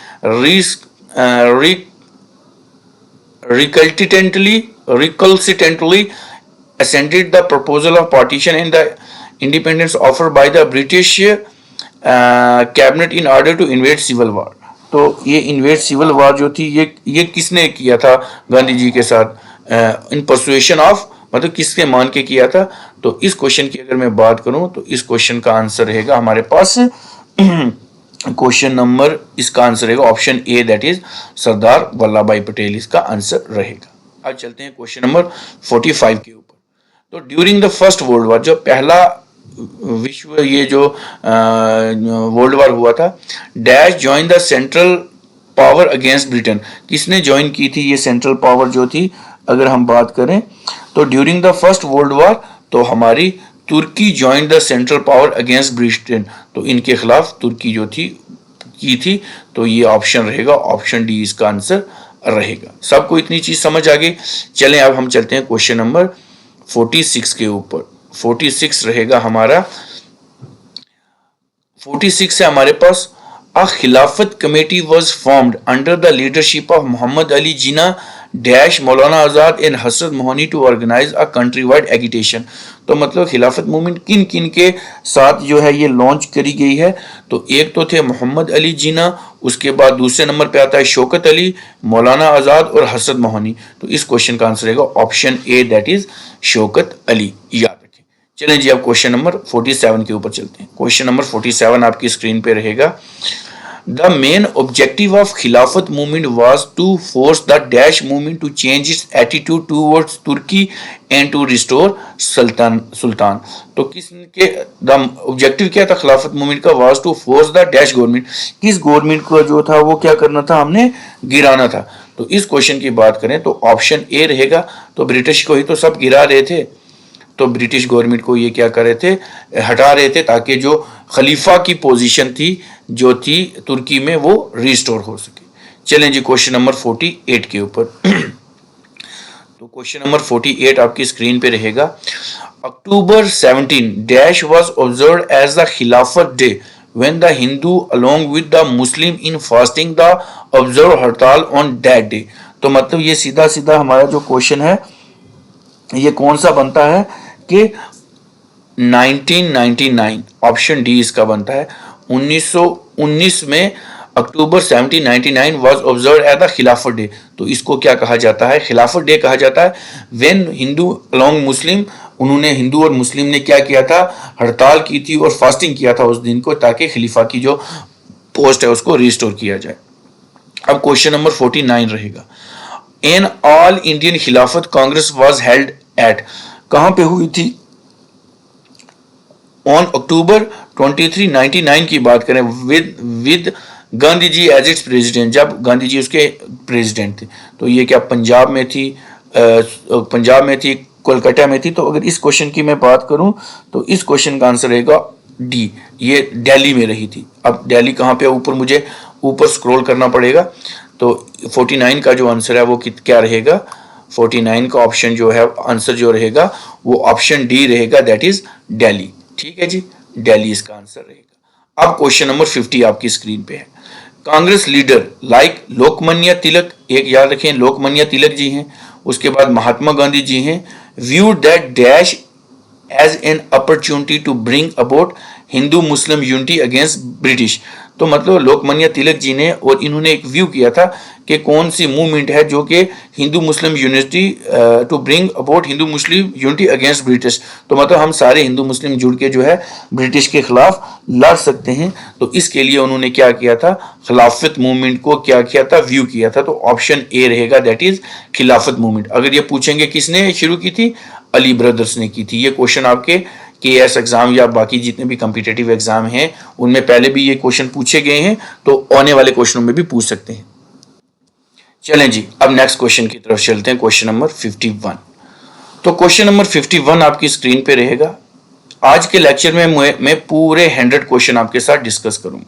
recalcitrantly assented the proposal of partition and the independence offered by the British cabinet in order to invade civil war। तो ये इन्वेड सिविल वॉर जो थी ये किसने किया था गांधी जी के साथ? इन परसुएशन ऑफ मतलब किसके मान के किया था? तो इस क्वेश्चन की अगर मैं बात करूं तो इस क्वेश्चन का आंसर रहेगा हमारे पास क्वेश्चन नंबर, इसका आंसर रहेगा option A, that is Sardar Vallabh भाई पटेल इसका आंसर रहेगा। अब चलते हैं क्वेश्चन नंबर 45 के ऊपर। तो during the first world war, जो पहला विश्व ये जो वर्ल्ड वॉर हुआ था, dash join the central power against Britain. किसने ज्वाइन की थी ये सेंट्रल पावर जो थी? अगर हम बात करें तो during the first world war तो हमारी तुर्की join the central power against Britain. तो इनके खिलाफ तुर्की जो थी की थी। तो ये ऑप्शन रहेगा, ऑप्शन डी इसका आंसर रहेगा। सबको इतनी चीज समझ आ गई। चलें अब हम चलते हैं क्वेश्चन नंबर 46 के ऊपर। 46 रहेगा हमारा, 46 है हमारे पास, a Khilafat committee was formed under the leadership of Muhammad Ali Jinnah dash Maulana Azad and Hasrat Mohani to organise a country wide agitation. तो मतलब खिलाफत मूवमेंट किन किन के साथ जो है ये लॉन्च करी गई है, तो एक तो थे मोहम्मद अली जिन्ना, उसके बाद दूसरे नंबर पे आता है शौकत अली, मौलाना आज़ाद और हसरत मोहनी। तो इस क्वेश्चन का आंसर रहेगा option A, that is Shaukat Ali, याद रखें। चलें जी, अब क्वेश्चन नंबर 47 के ऊपर चलते हैं। क्वेश्चन नंबर 47 आपकी स्क्रीन पे रहेगा। The main objective of Khilafat movement was to force the Daesh movement to change its attitude towards Turkey and to restore Sultan. तो किसके द ऑब्जेक्टिव क्या था खिलाफत मूवमेंट का? Was to force the dash government, किस government को जो था वो क्या करना था, हमने गिराना था। तो इस क्वेश्चन की बात करें तो ऑप्शन ए रहेगा। तो ब्रिटिश को ही तो सब गिरा रहे थे, तो ब्रिटिश गवर्नमेंट को ये क्या कर रहे थे, हटा रहे थे, ताकि जो खलीफा की पोजीशन थी जो थी तुर्की में वो रिस्टोर हो सके। चलें जी क्वेश्चन नंबर 48 के ऊपर। तो क्वेश्चन नंबर 48 आपकी स्क्रीन पे रहेगा। October 17 dash was observed as the Khilafat day when the Hindu along with the Muslim in fasting the observe हड़ताल on that day। तो मतलब ये सीधा सीधा हमारा जो क्वेश्चन है ये कौन सा बनता है कि 1999, ऑप्शन डी इसका बनता है। 1919 में अक्टूबर 1799 was observe at the Khilafat day. तो इसको क्या कहा जाता है, खिलाफत डे कहा जाता है। व्हेन हिंदू अलोंग मुस्लिम, उन्होंने हिंदू और मुस्लिम ने क्या किया था, हड़ताल की थी और फास्टिंग किया था उस दिन को, ताकि खलीफा की जो पोस्ट है उसको रिस्टोर किया जाए। अब क्वेश्चन नंबर 49 रहेगा। एन ऑल इंडियन खिलाफत कांग्रेस वाज हेल्ड एट, कहां पे हुई थी? ऑन अक्टूबर 23, 1999 की बात करें, with Gandhi ji as its president, जब गांधी जी उसके प्रेसिडेंट थे। तो ये क्या पंजाब में थी, कोलकाता में थी। तो अगर इस क्वेश्चन की मैं बात करूं तो इस क्वेश्चन का आंसर रहेगा डी, ये दिल्ली में रही थी। अब दिल्ली कहां पे, ऊपर मुझे ऊपर स्क्रॉल करना पड़ेगा। तो 49 का जो आंसर है वो क्या रहेगा, 49 का ऑप्शन जो है आंसर जो रहेगा वो ऑप्शन डी रहेगा, दैट इज दिल्ली। ठीक है जी, दिल्ली इसका आंसर रहेगा। अब क्वेश्चन नंबर 50 आपकी स्क्रीन पे है। कांग्रेस लीडर लाइक लोकमान्य तिलक, एक याद रखें लोकमान्य तिलक जी हैं, उसके बाद महात्मा गांधी जी हैं, view that dash as an opportunity to bring about Hindu Muslim unity against British. तो मतलब लोकमान्य तिलक जी ने और इन्होंने एक व्यू किया था कि कौन सी मूवमेंट है जो कि Hindu Muslim unity to bring about Hindu Muslim unity against British. तो मतलब हम सारे हिंदू मुस्लिम जुड़ के जो है ब्रिटिश के खिलाफ लड़ सकते हैं। तो इसके लिए उन्होंने क्या किया था, खिलाफत मूवमेंट को क्या किया था, व्यू किया था। तो ऑप्शन ए रहेगा, दैट इज खिलाफत मूवमेंट। अगर ये पूछेंगे किसने शुरू की थी, अली ब्रदर्स ने की थी। ये क्वेश्चन आपके केएस एग्जाम या बाकी जितने भी कॉम्पिटिटिव एग्जाम हैं उनमें पहले भी ये क्वेश्चन पूछे गए हैं, तो आने वाले क्वेश्चनों में भी पूछ सकते हैं। चलें जी, अब नेक्स्ट क्वेश्चन की तरफ चलते हैं, क्वेश्चन नंबर 51। तो क्वेश्चन नंबर 51 आपकी स्क्रीन पे रहेगा। आज के लेक्चर में मैं पूरे 100 क्वेश्चन आपके साथ डिस्कस करूंगा।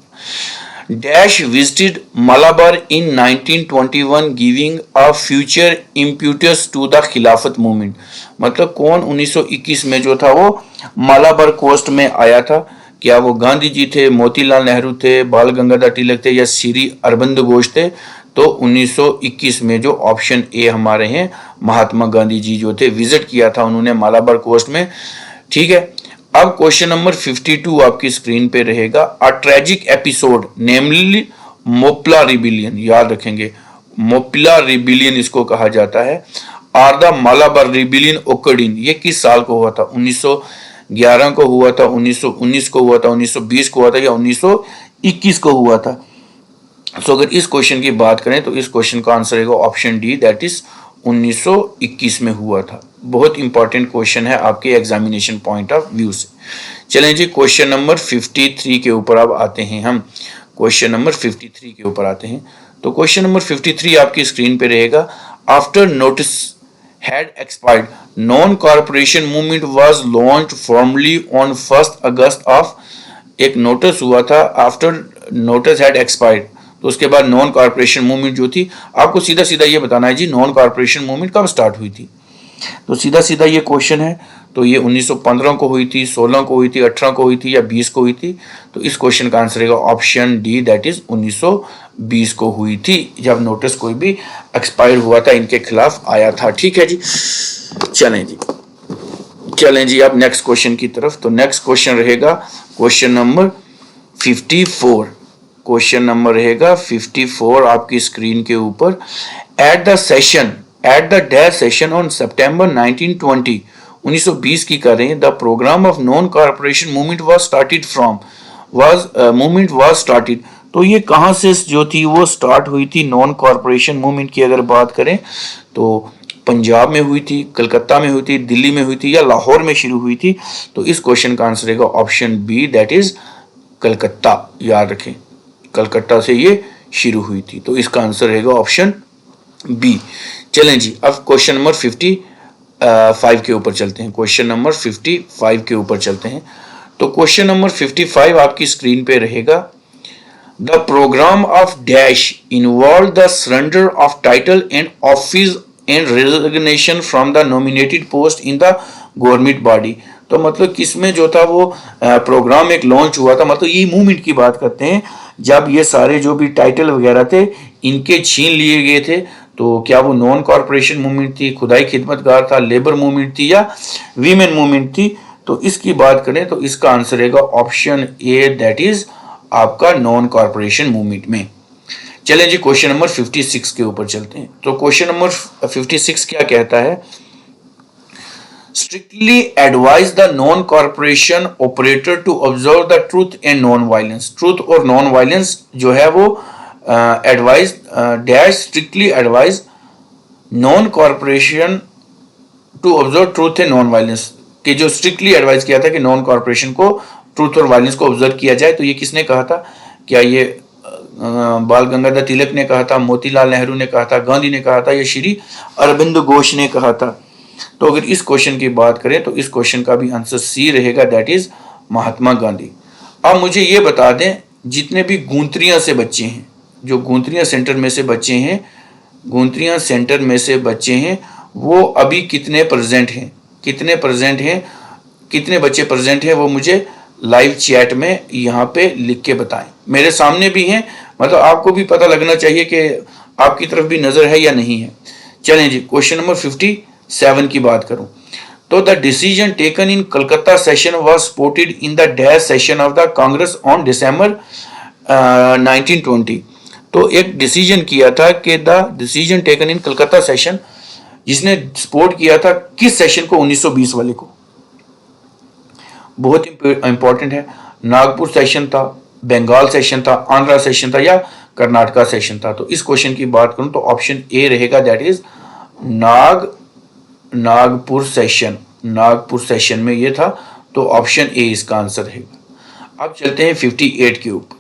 Dash visited Malabar in 1921 giving a future impetus to the Khilafat movement. मतलब कौन 1921 में जो था वो मालाबार कोस्ट में आया था? क्या वो गांधी जी थे, मोतीलाल नेहरू थे, बाल गंगाधर तिलक थे या श्री अरविंद घोष थे? तो 1921 में जो ऑप्शन ए हमारे हैं, महात्मा गांधी जी जो थे, विजिट किया था उन्होंने मालाबार कोस्ट में। ठीक है, अब क्वेश्चन नंबर 52 आपकी स्क्रीन पे रहेगा। A tragic episode namely Moplah rebellion, याद रखेंगे मोपला रिबिलियन इसको कहा जाता है। Or the Malabar rebellion occurred in, ये किस साल को हुआ था? 1911 को हुआ था, 1919 को हुआ था, 1920 को हुआ था या 1921 को हुआ था? तो अगर इस क्वेश्चन की बात करें तो इस क्वेश्चन का आंसर रहेगा ऑप्शन डी, दैट इज 1921 में हुआ था। बहुत इंपॉर्टेंट क्वेश्चन है आपके एग्जामिनेशन पॉइंट ऑफ व्यू से। चलें जी, क्वेश्चन नंबर 53 के ऊपर अब आते हैं हम। क्वेश्चन नंबर 53 के ऊपर आते हैं। तो क्वेश्चन नंबर 53 आपकी स्क्रीन पे रहेगा। After notice had expired, non-corporation movement was launched formally on 1st August of, एक नोटिस हुआ था आफ्टर नोटिस हैड एक्सपायर्ड, तो उसके बाद नॉन कॉर्पोरेशन मूवमेंट जो थी, आपको सीधा सीधा ये बताना है जी नॉन कॉर्पोरेशन मूवमेंट कब स्टार्ट हुई थी। तो सीधा सीधा ये क्वेश्चन है। तो ये 1915 को हुई थी, 16 को हुई थी, 18 को हुई थी या 20 को हुई थी? तो इस क्वेश्चन का आंसर रहेगा ऑप्शन डी, दैट इज 1920 को हुई थी, जब नोटिस कोई भी एक्सपायर हुआ था, इनके खिलाफ आया था। ठीक है जी, चलें जी अब नेक्स्ट क्वेश्चन की तरफ। तो नेक्स्ट क्वेश्चन रहेगा क्वेश्चन नंबर 54। क्वेश्चन नंबर रहेगा 54 आपकी स्क्रीन के ऊपर। At the dash session on September 1920, 1920 की कर रहे हैं। The program of non cooperation movement was started. तो ये कहां से जो थी वो स्टार्ट हुई थी? नॉन कॉर्पोरेशन मूवमेंट की अगर बात करें तो पंजाब में हुई थी, कलकत्ता में हुई थी, दिल्ली में हुई थी या लाहौर में शुरू हुई थी? तो इस क्वेश्चन का आंसर रहेगा option B, that is Calcutta. याद रखें, कलकत्ता से ये शुरू हुई थी, तो इसका आंसर रहेगा ऑप्शन बी। चलें जी अब क्वेश्चन नंबर 55 के ऊपर चलते हैं। क्वेश्चन नंबर 55 के ऊपर चलते हैं। तो क्वेश्चन नंबर 55 आपकी स्क्रीन पे रहेगा। The program of dash involve the surrender of title and office and resignation from the nominated post in the government body. तो मतलब किसमें जो था वो प्रोग्राम एक लॉन्च हुआ था, मतलब ये मूवमेंट की बात करते हैं जब ये सारे जो भी टाइटल वगैरह थे इनके छीन लिए गए थे। तो क्या वो नॉन कॉर्पोरेशन मूवमेंट थी, खुदाई खिदमतगार था, लेबर मूवमेंट थी या वीमेन मूवमेंट थी? तो इसकी बात करें तो इसका आंसर रहेगा ऑप्शन ए, दैट इज आपका नॉन कॉर्पोरेशन मूवमेंट में। चलें जी क्वेश्चन नंबर 56 के ऊपर चलते हैं। तो क्वेश्चन नंबर 56 क्या कहता है? Strictly advise the non cooperation operator to observe the truth and non violence. Truth और नॉन वायलेंस जो है वो advise dash strictly advise non cooperation to observe truth and non violence, कि जो स्ट्रिक्टली एडवाइज किया था कि नॉन कॉर्पोरेशन को ट्रूथ और वायलेंस को ऑब्जर्व किया जाए। तो ये किसने कहा था? क्या ये बाल गंगाधर तिलक ने कहा था, मोतीलाल नेहरू ने कहा था, गांधी ने कहा था या श्री अरविंद घोष ने कहा था? तो अगर इस क्वेश्चन की बात करें तो इस क्वेश्चन का भी आंसर सी रहेगा, दैट इज महात्मा गांधी। अब मुझे ये बता दें, जितने भी गूंत्रियां से बच्चे हैं, जो गूंत्रियां सेंटर में से बच्चे हैं, गूंत्रियां सेंटर में से बच्चे हैं, वो अभी कितने प्रेजेंट हैं, कितने बच्चे प्रेजेंट हैं, वो मुझे लाइव चैट में यहाँ पे लिख के बताएं। मेरे सामने भी हैं, मतलब आपको भी पता लगना चाहिए कि आपकी तरफ भी नजर है या नहीं है। चलें जी क्वेश्चन नंबर 57 की बात करूं तो the decision taken in Calcutta session was supported in the dash session of the Congress on December 1920। तो एक डिसीजन किया था कि the decision taken in Calcutta session, जिसने सपोर्ट किया था किस सेशन को? 1920 वाले को। बहुत इंपॉर्टेंट है। नागपुर सेशन था, बंगाल सेशन था, आंध्रा सेशन था या कर्नाटका सेशन था? तो इस क्वेश्चन की बात करूं तो ऑप्शन ए रहेगा, दैट इज नागपुर सेशन में ये था, तो ऑप्शन ए इसका आंसर रहेगा। अब चलते हैं 58 के ऊपर।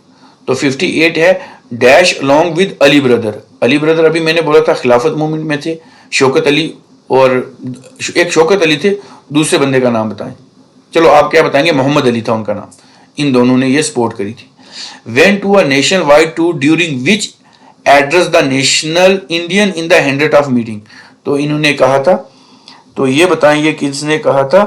तो 58 है dash along with Ali brother. Ali brother अभी मैंने बोला था खिलाफत मूवमेंट में थे, शौकत अली और एक शौकत अली थे, दूसरे बंदे का नाम बताएं। चलो आप क्या बताएंगे? मोहम्मद अली था उनका नाम। इन दोनों ने ये सपोर्ट करी थी। Went to a nationwide tour during which address the national Indian in the 100 of meeting. तो इन्होंने कहा था, तो ये बताएंगे किसने कहा था?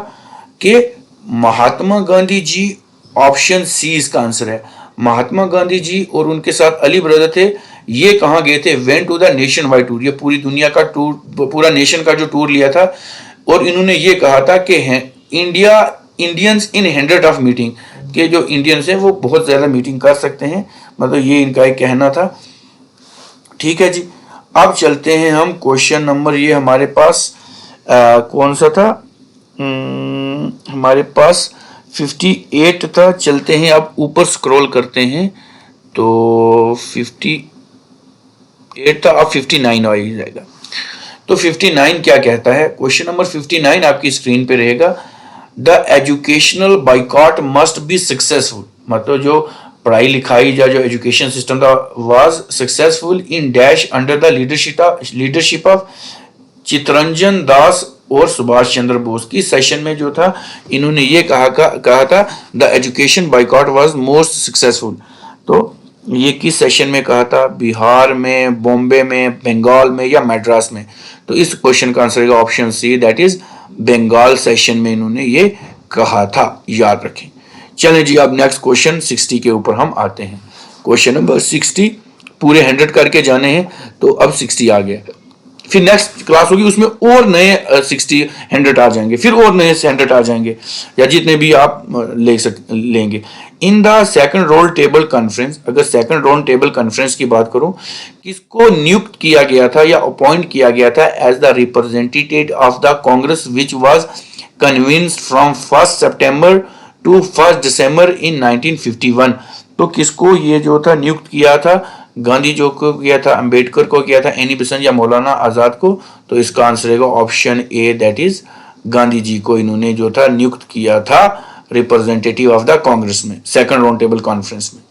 कि महात्मा गांधी जी। ऑप्शन सी इसका आंसर है। महात्मा गांधी जी और उनके साथ अली ब्रदर थे, ये कहाँ गए थे? Went to the nationwide tour, ये पूरी दुनिया का टूर, पूरा नेशन का जो टूर लिया था। और इन्होंने ये कहा था कि इंडियंस इन 100 ऑफ मीटिंग, के जो इंडियंस हैं वो बहुत ज्यादा मीटिंग कर सकते हैं, मतलब ये इनका एक कहना था। ठीक है जी, अब चलते हैं हम क्वेश्चन नंबर, ये हमारे पास कौन सा था? हमारे पास 58 था। चलते हैं अब ऊपर स्क्रॉल करते हैं तो 58 था, अब 59 आ जाएगा। तो 59 क्या कहता है? क्वेश्चन नंबर 59 आपकी स्क्रीन पे रहेगा। The educational boycott must be successful, मतलब जो पढ़ाई लिखाई या जो एजुकेशन सिस्टम था was successful in dash under the leadership of Chittaranjan Das और सुभाष चंद्र बोस की सेशन में जो था इन्होंने ये कहा था the education boycott was most successful. तो ये किस सेशन में कहा था? बिहार में, बॉम्बे में, बंगाल में या मद्रास में? तो इस क्वेश्चन का आंसर है option C, that is Bengal session में इन्होंने ये कहा था, याद रखें। चलें जी, अब नेक्स्ट क्वेश्चन 60 के ऊपर हम आते हैं। क्वेश्चन नंबर 60 पूरे 100 करके जाने हैं, तो अब 60 आ गया। फिर नेक्स्ट क्लास होगी उसमें और नए 60 100 आ जाएंगे, फिर और नए 100 आ जाएंगे, या जितने भी आप लेंगे। In the second round table conference, अगर सेकंड राउंड टेबल कॉन्फ्रेंस की बात करूं, किसको नियुक्त किया गया था या अपॉइंट किया गया था as the representative of the Congress which was convened from 1 September to 1 December in 1951? तो किसको ये जो था नियुक्त किया था? गांधी जी को किया था, अंबेडकर को किया था, एनी बेसेंट या मौलाना आजाद को? तो इसका आंसर रहेगा option A, that is Gandhi ji को इन्होंने जो था नियुक्त किया था रिप्रेजेंटेटिव ऑफ द कांग्रेस में, सेकंड राउंड टेबल कॉन्फ्रेंस में।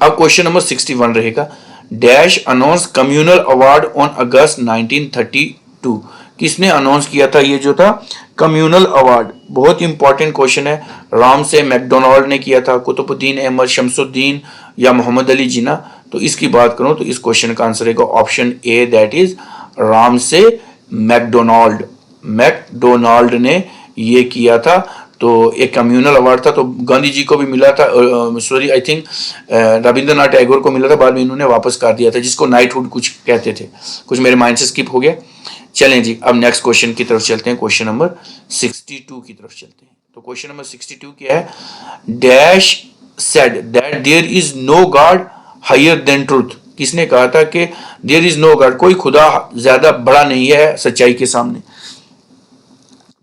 अब क्वेश्चन नंबर 61 रहेगा, dash announce communal award on August 1932? किसने अनाउंस किया था ये जो था कम्युनल अवार्ड? बहुत इंपॉर्टेंट क्वेश्चन है। राम से मैकडोनाल्ड ने किया था, कुतुबुद्दीन अहमद, शमसुद्दीन या मोहम्मद अली जिन्ना? तो इसकी बात करूं तो इस क्वेश्चन का आंसर रहेगा option A, that is Ram से मैकडोनाल्ड। मैकडोनाल्ड ने ये किया था, तो एक कम्युनल अवार्ड था, तो गांधी जी को भी मिला था, sorry I think Rabindranath Tagore को मिला था, बाद में इन्होंने वापस कर दिया था, जिसको नाइटहुड कुछ कहते थे, कुछ मेरे माइंड से स्किप हो गया। चलें जी, अब नेक्स्ट क्वेश्चन की तरफ चलते हैं, क्वेश्चन नंबर 62 की तरफ चलते हैं। तो क्वेश्चन नंबर 62 क्या है? Dash said that there is no God higher than truth? किसने कहा था कि देयर इज नो गॉड, कोई खुदा ज्यादा बड़ा नहीं है सच्चाई के सामने?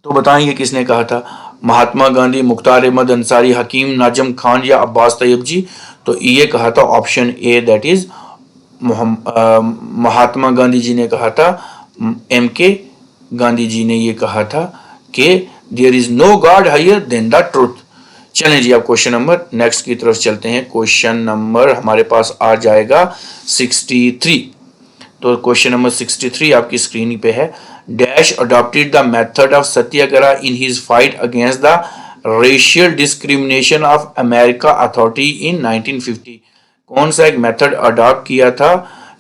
तो बताएंगे किसने कहा था? महात्मा गांधी, मुख्तार अहमद अंसारी, हकीम नाजम खान या अब्बास तैयब जी? तो ये कहा था ऑप्शन ए, दैट इज महात्मा गांधी जी ने कहा था, MK गांधी जी ने ये कहा था कि there is no God higher than the truth. चलें जी, अब क्वेश्चन नंबर नेक्स्ट की तरफ चलते हैं। क्वेश्चन नंबर हमारे पास आ जाएगा 63। तो क्वेश्चन नंबर 63 आपकी स्क्रीन पे है। Dash adopted the method of Satyagraha in his fight against the racial discrimination of America authority in 1950? कौन सा एक मेथड अडॉप्ट किया था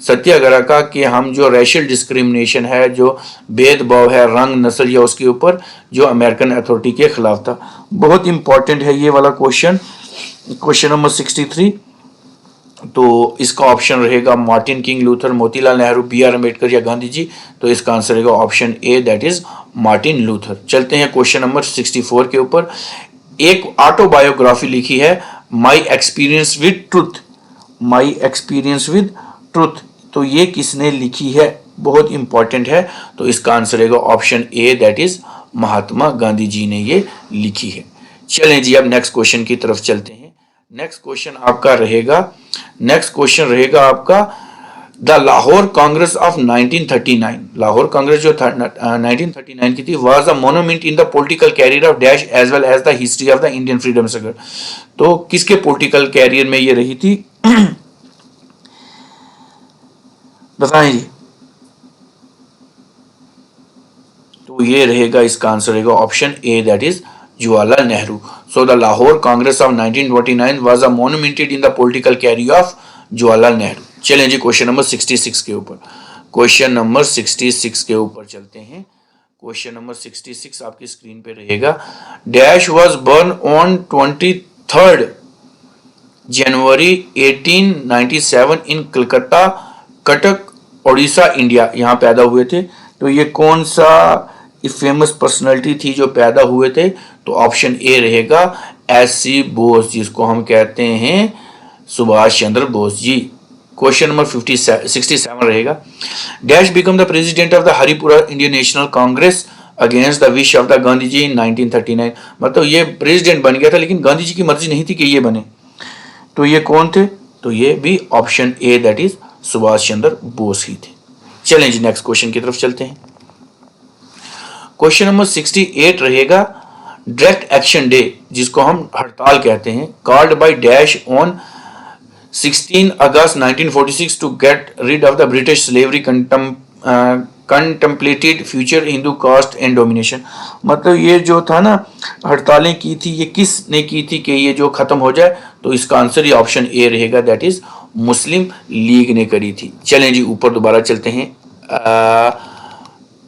सत्याग्रह का कि हम जो रेशियल डिस्क्रिमिनेशन है, जो भेदभाव है रंग नस्ल या उसके ऊपर, जो अमेरिकन अथॉरिटी के खिलाफ था? बहुत इंपॉर्टेंट है ये वाला क्वेश्चन, क्वेश्चन नंबर 63। तो इसका ऑप्शन रहेगा Martin king Luther, Motilal Nehru, BR Ambedkar या गांधी जी? तो इसका आंसर रहेगा option A, that is Martin Luther. चलते हैं क्वेश्चन नंबर 64 के ऊपर। एक ऑटोबायोग्राफी लिखी है, my experience with truth, my experience with truth, तो ये किसने लिखी है? बहुत इंपॉर्टेंट है। तो इसका आंसर रहेगा ऑप्शन ए, दैट इज महात्मा गांधी जी ने ये लिखी है। चलें जी, अब नेक्स्ट क्वेश्चन की तरफ चलते हैं। नेक्स्ट क्वेश्चन आपका रहेगा आपका द लाहौर कांग्रेस ऑफ 1939। लाहौर कांग्रेस जो 1939 की थी, was a monument in the political career of dash as well as the history of the Indian freedom struggle. तो किसके पॉलिटिकल कैरियर में ये रही थी? बताएं जी। तो ये रहेगा, इसका आंसर रहेगा option A, that is Jawaharlal Nehru. So the Lahore Congress of 1929 was a monumented in the political career of Jawaharlal Nehru. चलें जी, क्वेश्चन नंबर 66 के ऊपर, क्वेश्चन नंबर 66 के ऊपर चलते हैं। क्वेश्चन नंबर 66 आपकी स्क्रीन पे रहेगा। Dash was born on 23 January 1897 in Calcutta, Cuttack, Orissa, India, यहाँ पैदा हुए थे। तो ये कौन सा फेमस पर्सनालिटी थी जो पैदा हुए थे? तो ऑप्शन ए रहेगा SC बोस, जिसको हम कहते हैं सुभाष चंद्र बोस जी। क्वेश्चन नंबर 67 रहेगा। Dash become the president of the Haripura Indian National Congress against the wish of the Gandhi ji in 1939। मतलब ये प्रेसिडेंट बन गया था, लेकिन गांधी जी की मर्जी नहीं थी कि ये बने। तो ये कौन थे? तो ये भी option A, that is Subhash Chandra Bose ही थे। चलें जी, नेक्स्ट क्वेश्चन की तरफ चलते हैं। क्वेश्चन नंबर 68 रहेगा। डायरेक्ट एक्शन डे, जिसको हम हड़ताल कहते हैं, called by dash on 16 August 1946 to get rid of the British slavery contemplated future Hindu caste and domination. मतलब ये जो था ना, हड़तालें की थी, ये किसने की थी कि ये जो खत्म हो जाए? तो इसका आंसर ये ऑप्शन ए रहेगा, दैट इज मुस्लिम लीग ने करी थी। चलें जी ऊपर दोबारा चलते हैं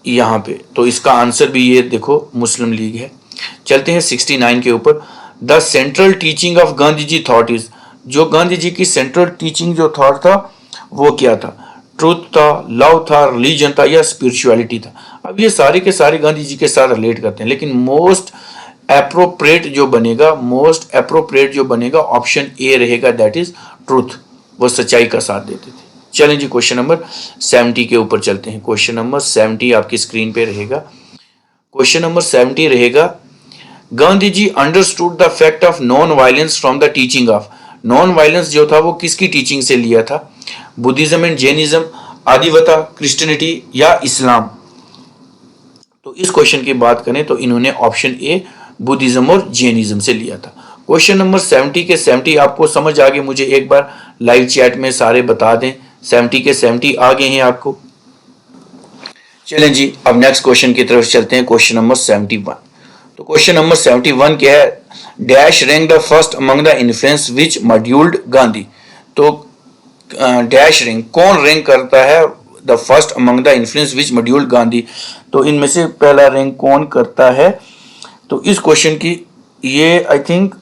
यहाँ पे, तो इसका आंसर भी ये देखो मुस्लिम लीग है। चलते हैं 69 के ऊपर। The central teaching of Gandhi ji thought is, जो गांधी जी की सेंट्रल टीचिंग जो थॉट था वो क्या था? ट्रूथ था, लव था, रिलीजन था या स्पिरिचुअलिटी था? अब ये सारे के सारे गांधी जी के साथ रिलेट करते हैं, लेकिन मोस्ट अप्रोप्रिएट जो बनेगा ऑप्शन ए रहेगा, दैट इज ट्रूथ। वो सच्चाई का साथ देते थे। चलें जी क्वेश्चन नंबर 70 के ऊपर चलते हैं। क्वेश्चन नंबर 70 आपकी स्क्रीन पे रहेगा। क्वेश्चन नंबर 70 रहेगा, Gandhi ji understood the fact of non violence from the teaching of. Non violence जो था वो किसकी टीचिंग से लिया था? Buddhism and Jainism, Advaita, Christianity या इस्लाम? तो इस क्वेश्चन की बात करें तो इन्होंने ऑप्शन ए बुद्धिज्म और जैनिज्म से लिया था। क्वेश्चन नंबर 70 के 70 आपको समझ आ गए? मुझे एक बार लाइव चैट में सारे बता दें। 70 के 70 आ गए हैं आपको? चलें जी अब नेक्स्ट क्वेश्चन की तरफ चलते हैं। Question number 71। तो क्वेश्चन नंबर 71 क्या है? Dash rank the first among the influence which moulded Gandhi. तो डैश रैंक, कौन रैंक करता है the first among the influence which moulded Gandhi? तो इनमें से पहला रैंक कौन करता है? तो इस क्वेश्चन की ये आई थिंक,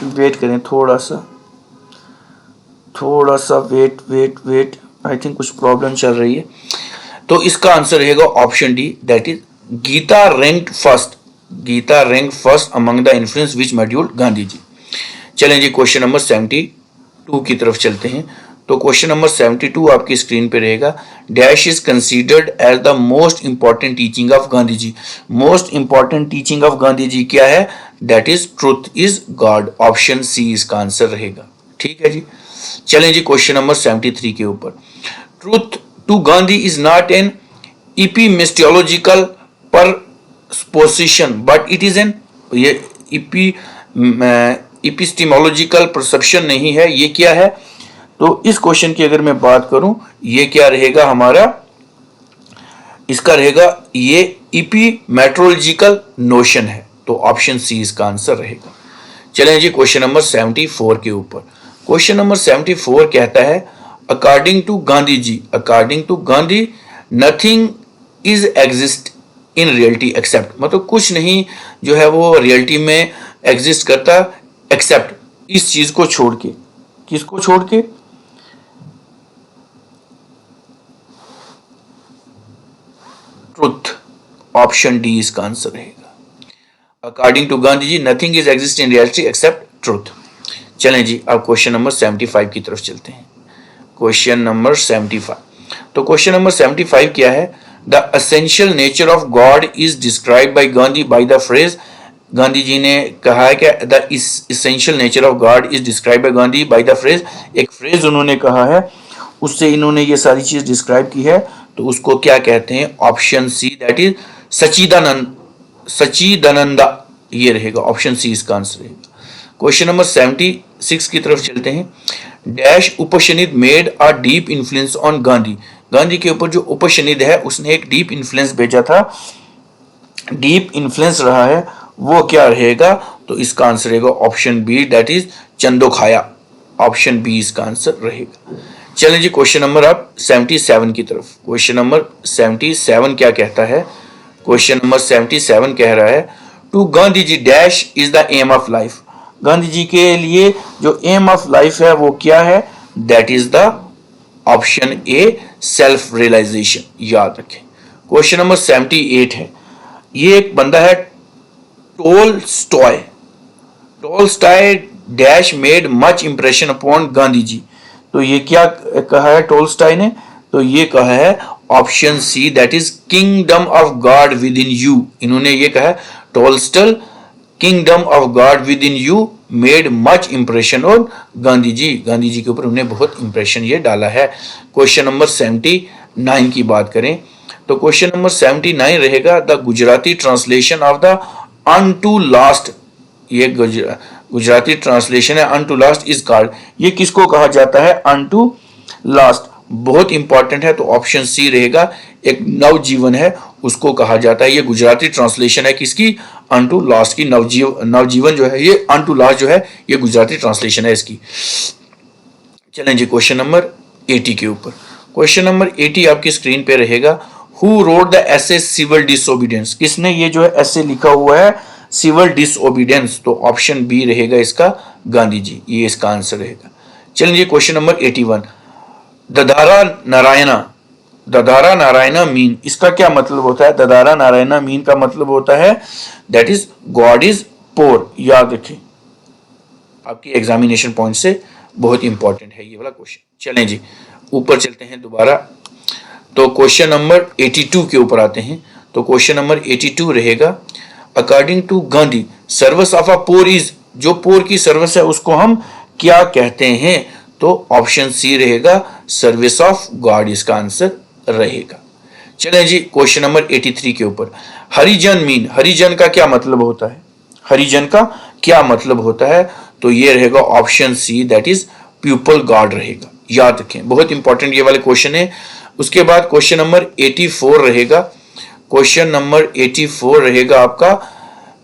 वेट करें थोड़ा सा वेट, आई थिंक कुछ प्रॉब्लम चल रही है। तो इसका आंसर रहेगा option D, that is Gita ranked first among the influence which mould Gandhi ji. चलें जी क्वेश्चन नंबर 72 की तरफ चलते हैं। तो क्वेश्चन नंबर 72 आपकी स्क्रीन पे रहेगा। Dash is considered as the most important teaching of Gandhi ji. Most important teaching of Gandhi ji क्या है? That is truth is God. Option C इसका आंसर रहेगा। ठीक है जी। चलें जी क्वेश्चन नंबर 73 के ऊपर। Truth to Gandhi is not an epistemological proposition but it is an, ये इपिस्टिमोलॉजिकल परसेप्शन नहीं है, ये क्या है? तो इस क्वेश्चन की अगर मैं बात करूं, ये क्या रहेगा हमारा? इसका रहेगा ये इपिमेट्रोलॉजिकल नोशन है। तो ऑप्शन सी इसका आंसर रहेगा। चलें जी क्वेश्चन नंबर 74 के ऊपर। क्वेश्चन नंबर 74 कहता है, according to Gandhi nothing is exist in reality except, मतलब कुछ नहीं जो है वो रियलिटी में एग्जिस्ट करता एक्सेप्ट इस चीज को छोड़ के। किसको छोड़ के? ट्रुथ। ऑप्शन डी इसका आंसर रहेगा। According to Gandhi ji nothing is exist in reality except truth. चलें जी अब क्वेश्चन नंबर 75 की तरफ चलते हैं। Question number 75। तो क्वेश्चन नंबर 75 क्या है? The essential nature of God is describe by Gandhi by the phrase. Gandhi ji ने कहा है कि the essential nature of God is describe by Gandhi by the phrase. एक फ्रेज उन्होंने कहा है, उससे इन्होंने ये सारी चीज डिस्क्राइब की है, तो उसको क्या कहते हैं? Option C, that is Sachchidananda, ये रहेगा। ऑप्शन सी इसका आंसर रहेगा। क्वेश्चन नंबर 76 की तरफ चलते हैं। Dash Upanishad made a deep influence on Gandhi. Gandhi के ऊपर जो उपनिषद है उसने एक डीप इन्फ्लुएंस भेजा था, डीप इन्फ्लुएंस रहा है, वो क्या रहेगा? तो इसका आंसर रहेगा ऑप्शन बी, दैट इज चंदोखाया। ऑप्शन बी इसका आंसर रहेगा। चलें जी क्वेश्चन नंबर अब 77 की तरफ। क्वेश्चन नंबर 77 क्या कहता है? क्वेश्चन नंबर 77 कह रहा है, to Gandhi ji dash is the aim of life. गांधी जी के लिए जो एम ऑफ लाइफ है वो क्या है? That is the option A, self realization. याद रखें। क्वेश्चन नंबर 78 है, ये एक बंदा है Tolstoy dash made much impression upon Gandhi ji. तो ये क्या कहा है टोलस्टॉय ने? तो ये कहा है option C, that is kingdom of God within you. इन्होंने ये कहा है Tolstoy kingdom of God within you made much impression on Gandhi ji. Gandhi जी के ऊपर उन्हें बहुत इंप्रेशन ये डाला है। क्वेश्चन नंबर 79 की बात करें तो क्वेश्चन नंबर 79 रहेगा, the Gujarati translation of the unto last. ये गुजराती ट्रांसलेशन है अनटू लास्ट इज कॉल्ड। ये किसको कहा जाता है? Unto last. बहुत इंपॉर्टेंट है, तो ऑप्शन सी रहेगा। एक नवजीवन है उसको कहा जाता है, ये गुजराती ट्रांसलेशन है किसकी, अनटू लास्ट की। नवजीवन जो है ये अनटू लास्ट जो है ये गुजराती ट्रांसलेशन है इसकी। चलें जी क्वेश्चन नंबर 80 के ऊपर। क्वेश्चन नंबर 80 आपकी स्क्रीन पे रहेगा। Who wrote the essay civil disobedience, किसने ये जो है एसे लिखा हुआ है सिविल डिसोबीडियंस, तो ऑप्शन बी रहेगा इसका गांधी जी, ये इसका आंसर रहेगा। चलिए जी question number 81। Daridra Narayana, Daridra Narayana mean, इसका क्या मतलब होता है? ददारा नारायणा मीन का मतलब होता है दैट इज गॉड इज पोर। याद रखें, आपकी एग्जामिनेशन पॉइंट से बहुत इंपॉर्टेंट है ये वाला क्वेश्चन। चलें जी ऊपर चलते हैं दोबारा, तो क्वेश्चन नंबर 82 के ऊपर आते हैं। तो क्वेश्चन नंबर 82 रहेगा, according to Gandhi service of a poor is, जो पोर की सर्विस है उसको हम क्या कहते हैं? तो ऑप्शन सी रहेगा सर्विस ऑफ गॉड, इसका आंसर रहेगा। चलें जी क्वेश्चन नंबर 83 के ऊपर। हरिजन मीन, हरिजन का क्या मतलब होता है? हरिजन का क्या मतलब होता है? तो ये रहेगा option C that is people God रहेगा। याद रखें, बहुत इंपॉर्टेंट ये वाले क्वेश्चन है। उसके बाद क्वेश्चन नंबर 84 रहेगा। क्वेश्चन नंबर 84 रहेगा आपका,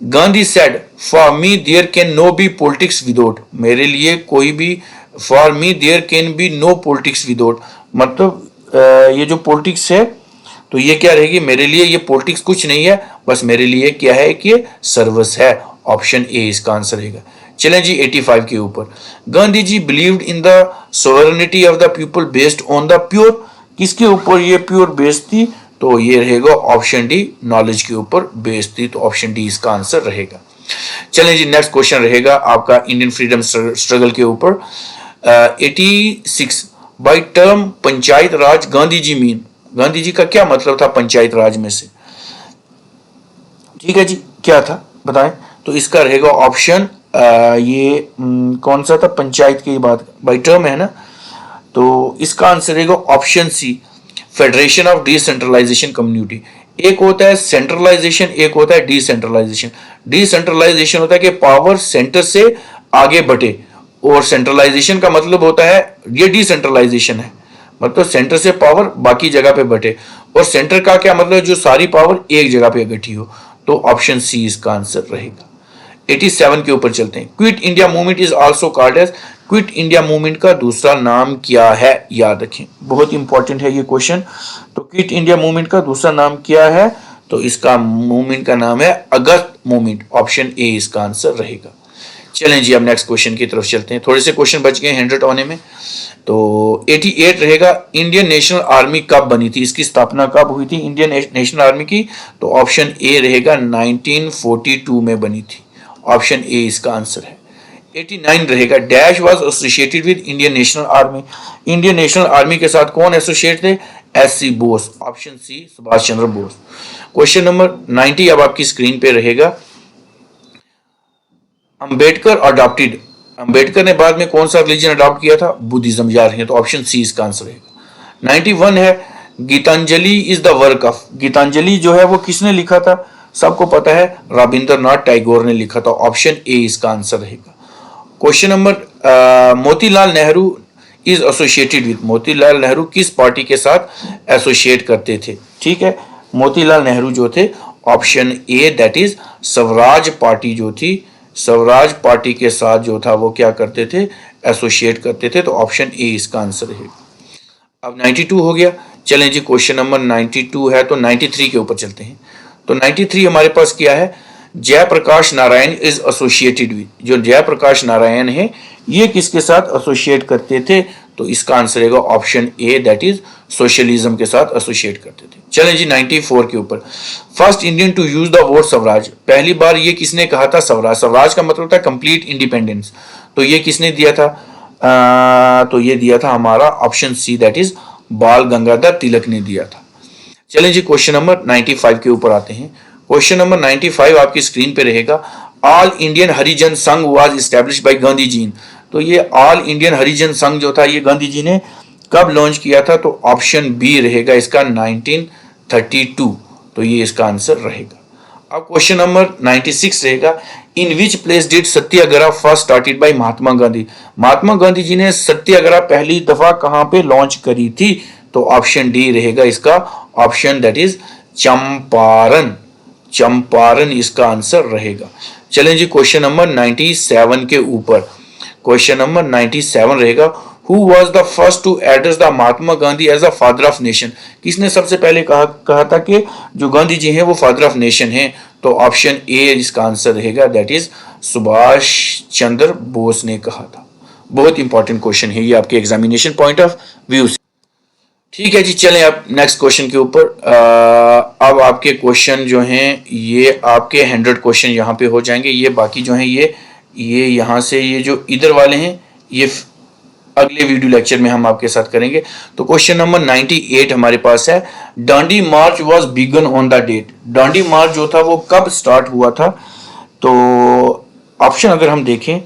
Gandhi said for me there can no be politics without, मेरे लिए कोई भी, for me there can be no politics without, मतलब ये जो पॉलिटिक्स है तो ये क्या रहेगी, मेरे लिए ये पॉलिटिक्स कुछ नहीं है, बस मेरे लिए क्या है कि ये सर्विस है। ऑप्शन ए इसका आंसर रहेगा। चलें जी 85 के ऊपर। Gandhi ji believed in the sovereignty of the people based on the pure, किसके ऊपर ये प्योर बेस्ड थी? तो ये रहेगा ऑप्शन डी, नॉलेज के ऊपर बेस्ड थी, तो ऑप्शन डी इसका आंसर रहेगा। चलें जी नेक्स्ट क्वेश्चन रहेगा आपका इंडियन फ्रीडम स्ट्रगल के ऊपर। 86 by term panchayat raj Gandhi ji mean, Gandhi ji का क्या मतलब था पंचायत राज में से? ठीक है जी, क्या था बताएं? तो इसका रहेगा ऑप्शन ये कौन सा था, पंचायत की बात बाय टर्म है ना, तो इसका आंसर रहेगा option C, federation of decentralization community. एक होता है सेंट्रलाइजेशन, एक होता है डिसेंट्रलाइजेशन। डिसेंट्रलाइजेशन होता है कि पावर सेंटर से आगे बढ़े, और सेंट्रलाइजेशन का मतलब होता है ये डिसेंट्रलाइजेशन है, मतलब सेंटर से पावर बाकी जगह पे बटे, और सेंटर का क्या मतलब, जो सारी पावर एक जगह पे इकट्ठी हो, तो ऑप्शन सी इसका आंसर रहेगा। 87 के ऊपर चलते हैं। Quit India movement is also called as, quit India movement का दूसरा नाम क्या है? याद रखें, बहुत इंपॉर्टेंट है ये क्वेश्चन। तो क्विट इंडिया मूवमेंट का दूसरा नाम क्या है? तो इसका मूवमेंट का नाम है अगस्त मूवमेंट, ऑप्शन ए इसका आंसर रहेगा। चलें जी अब नेक्स्ट क्वेश्चन की तरफ चलते हैं, थोड़े से क्वेश्चन बच गए 100 होने में। तो 88 रहेगा, इंडियन नेशनल आर्मी कब बनी थी, इसकी स्थापना कब हुई थी इंडियन नेशनल आर्मी की? तो ऑप्शन ए रहेगा 1942 में बनी थी, ऑप्शन ए इसका आंसर है। 89 रहेगा, dash was associated with Indian National Army, Indian National Army के साथ कौन एसोसिएट थे? SC. Bose, option C Subhash Chandra Bose. Question number 90 अब आपकी स्क्रीन पे रहेगा। अंबेडकर अडॉप्टेड, अंबेडकर ने बाद में कौन सा रिलीजन अडॉप्ट किया था? बुद्धिज्म। याद रखें, तो ऑप्शन सी इसका आंसर रहेगा। 91 है, Gitanjali is the work of, Gitanjali जो है वो किसने लिखा था? सबको पता है रविंद्रनाथ टैगोर ने लिखा था, ऑप्शन ए इसका आंसर रहेगा। Question number Motilal Nehru is associated with, Motilal Nehru किस पार्टी के साथ एसोसिएट करते थे? ठीक है, मोतीलाल नेहरू जो थे option A that is Swaraj party जो थी, स्वराज पार्टी के साथ जो था वो क्या करते थे? एसोसिएट करते थे, तो ऑप्शन ए इसका आंसर रहेगा। अब 92 हो गया। चलें जी क्वेश्चन नंबर 92 है, तो 93 के ऊपर चलते हैं। तो 93 हमारे पास क्या है? Jayaprakash Narayan is associated with, जो जयप्रकाश नारायण है ये किसके साथ एसोसिएट करते थे? तो इसका आंसर रहेगा option A that is socialism के साथ एसोसिएट करते थे। चलें जी 94 के ऊपर। First Indian to use the word swaraj, पहली बार ये किसने कहा था? स्वराज। स्वराज का मतलब था कंप्लीट इंडिपेंडेंस, तो ये किसने दिया था? तो ये दिया था हमारा ऑप्शन सी दैट इज बाल गंगाधर तिलक ने दिया था। चलें जी क्वेश्चन नंबर 95 के ऊपर आते हैं। क्वेश्चन नंबर 95 आपकी स्क्रीन पे रहेगा। ऑल इंडियन हरिजन संघ was established bye Gandhi ji, तो ये ऑल इंडियन हरिजन संघ जो था ये गांधी जी ने कब लॉन्च किया था? तो ऑप्शन बी रहेगा इसका 1932, तो ये इसका आंसर रहेगा। अब क्वेश्चन नंबर 96 रहेगा, in which place did satyagraha first started by Mahatma Gandhi. Mahatma Gandhi ji ने सत्याग्रह पहली दफा कहां पे लॉन्च करी थी? तो ऑप्शन डी रहेगा इसका option, that is Champaran. Champaran इसका आंसर रहेगा। चलें जी क्वेश्चन नंबर 97 के ऊपर। क्वेश्चन नंबर 97 रहेगा, Who was the first to address the Mahatma Gandhi as a father of nation? किसने सबसे पहले कहा था कि जो गांधी जी हैं वो फादर ऑफ नेशन हैं? तो ऑप्शन ए इसका आंसर रहेगा, दैट इज सुभाष चंद्र बोस ने कहा था। बहुत इंपॉर्टेंट क्वेश्चन है ये आपके एग्जामिनेशन पॉइंट ऑफ व्यू से। ठीक है जी, चलें अब नेक्स्ट क्वेश्चन के ऊपर। अब आपके क्वेश्चन जो हैं ये आपके 100 क्वेश्चन यहाँ पे हो जाएंगे। ये बाकी जो हैं ये यहाँ से ये जो इधर वाले हैं ये अगले वीडियो लेक्चर में हम आपके साथ करेंगे। तो क्वेश्चन नंबर 98 हमारे पास है, Dandi march was begun on the date. Dandi march जो था वो कब स्टार्ट हुआ था? तो ऑप्शन अगर हम देखें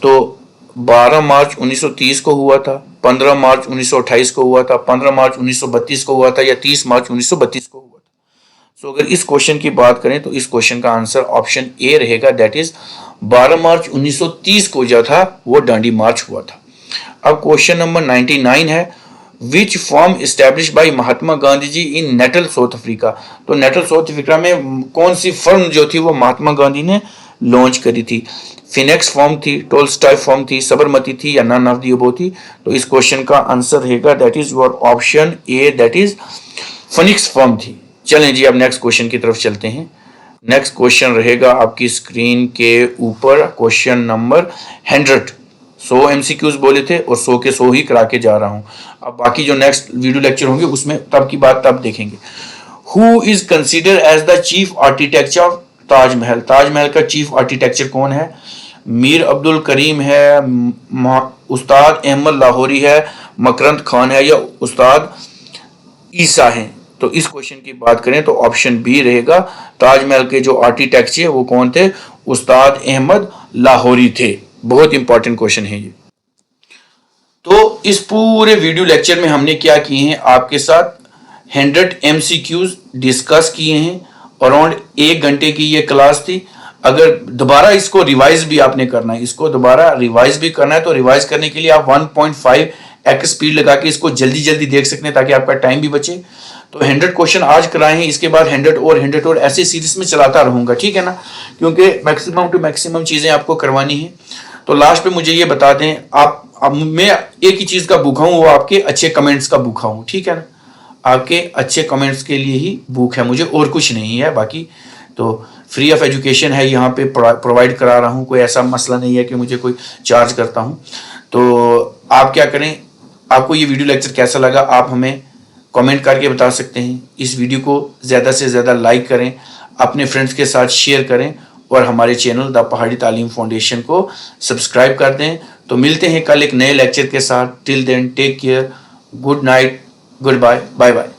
तो 12 मार्च 1930 को हुआ था, 15 मार्च 1928 को हुआ था, 15 मार्च 1932 को हुआ था या 30 मार्च 1932 को हुआ था। सो अगर इस क्वेश्चन की बात करें तो इस क्वेश्चन का आंसर ऑप्शन ए रहेगा, दैट इज 12 मार्च 1930 को जो था वो डांडी मार्च हुआ था। अब क्वेश्चन नंबर 99 है, which form establish by Mahatma Gandhi ji in Natal South Africa. तो नेटल साउथ अफ्रीका में कौन सी फर्म जो थी वो महात्मा गांधी ने लॉन्च करी थी? फिनेक्स फॉर्म थी, टोल्स्टॉय फॉर्म थी, सबरमती थी या नन ऑफ दी अबव थी? तो इस क्वेश्चन का आंसर रहेगा, that is your option A, that is Phoenix form थी। चलें जी अब नेक्स्ट क्वेश्चन की तरफ चलते हैं। नेक्स्ट क्वेश्चन रहेगा आपकी स्क्रीन के ऊपर, क्वेश्चन नंबर 100। 100 MCQs बोले थे और 100 के 100 ही करा के जा रहा हूं। अब बाकी जो नेक्स्ट वीडियो लेक्चर होंगे उसमें तब की बात तब देखेंगे। Who is consider as the chief architecture of Taj Mahal. Taj Mahal का चीफ आर्किटेक्चर कौन है? मीर अब्दुल करीम है, उस्ताद अहमद लाहौरी है, मकरंद खान है या उस्ताद ईसा है? तो इस क्वेश्चन की बात करें तो ऑप्शन बी रहेगा, ताजमहल के जो आर्किटेक्ट है वो कौन थे? उस्ताद अहमद लाहौरी थे। बहुत इंपॉर्टेंट क्वेश्चन है ये। तो इस पूरे वीडियो लेक्चर में हमने क्या किए हैं, आपके साथ 100 MCQs डिस्कस किए हैं। अराउंड 1 घंटे की ये क्लास थी। अगर दोबारा इसको रिवाइज भी आपने करना है, इसको दोबारा रिवाइज भी करना है तो रिवाइज करने के लिए आप 1.5x स्पीड लगा के इसको जल्दी जल्दी देख सकते हैं ताकि आपका टाइम भी बचे। तो 100 क्वेश्चन आज कराए हैं, इसके बाद 100 और ऐसे सीरीज में चलाता रहूंगा, ठीक है ना, क्योंकि मैक्सिमम टू मैक्सिमम चीजें आपको करवानी है। तो लास्ट पे मुझे ये बता दें, आप मैं एक ही चीज का भूखा हूं, वो आपके अच्छे कमेंट्स का भूखा हूं, ठीक है ना। आपके अच्छे कमेंट्स के लिए ही भूख है मुझे, और कुछ नहीं है। बाकी तो फ्री ऑफ एजुकेशन है, यहाँ पे प्रोवाइड करा रहा हूँ, कोई ऐसा मसला नहीं है कि मुझे कोई चार्ज करता हूँ। तो आप क्या करें, आपको ये वीडियो लेक्चर कैसा लगा आप हमें कमेंट करके बता सकते हैं। इस वीडियो को ज़्यादा से ज़्यादा लाइक करें, अपने फ्रेंड्स के साथ शेयर करें और हमारे चैनल द पहाड़ी तालीम फाउंडेशन को सब्सक्राइब कर दें। तो मिलते हैं कल एक नए लेक्चर के साथ। Till then take care, good night, goodbye, bye bye.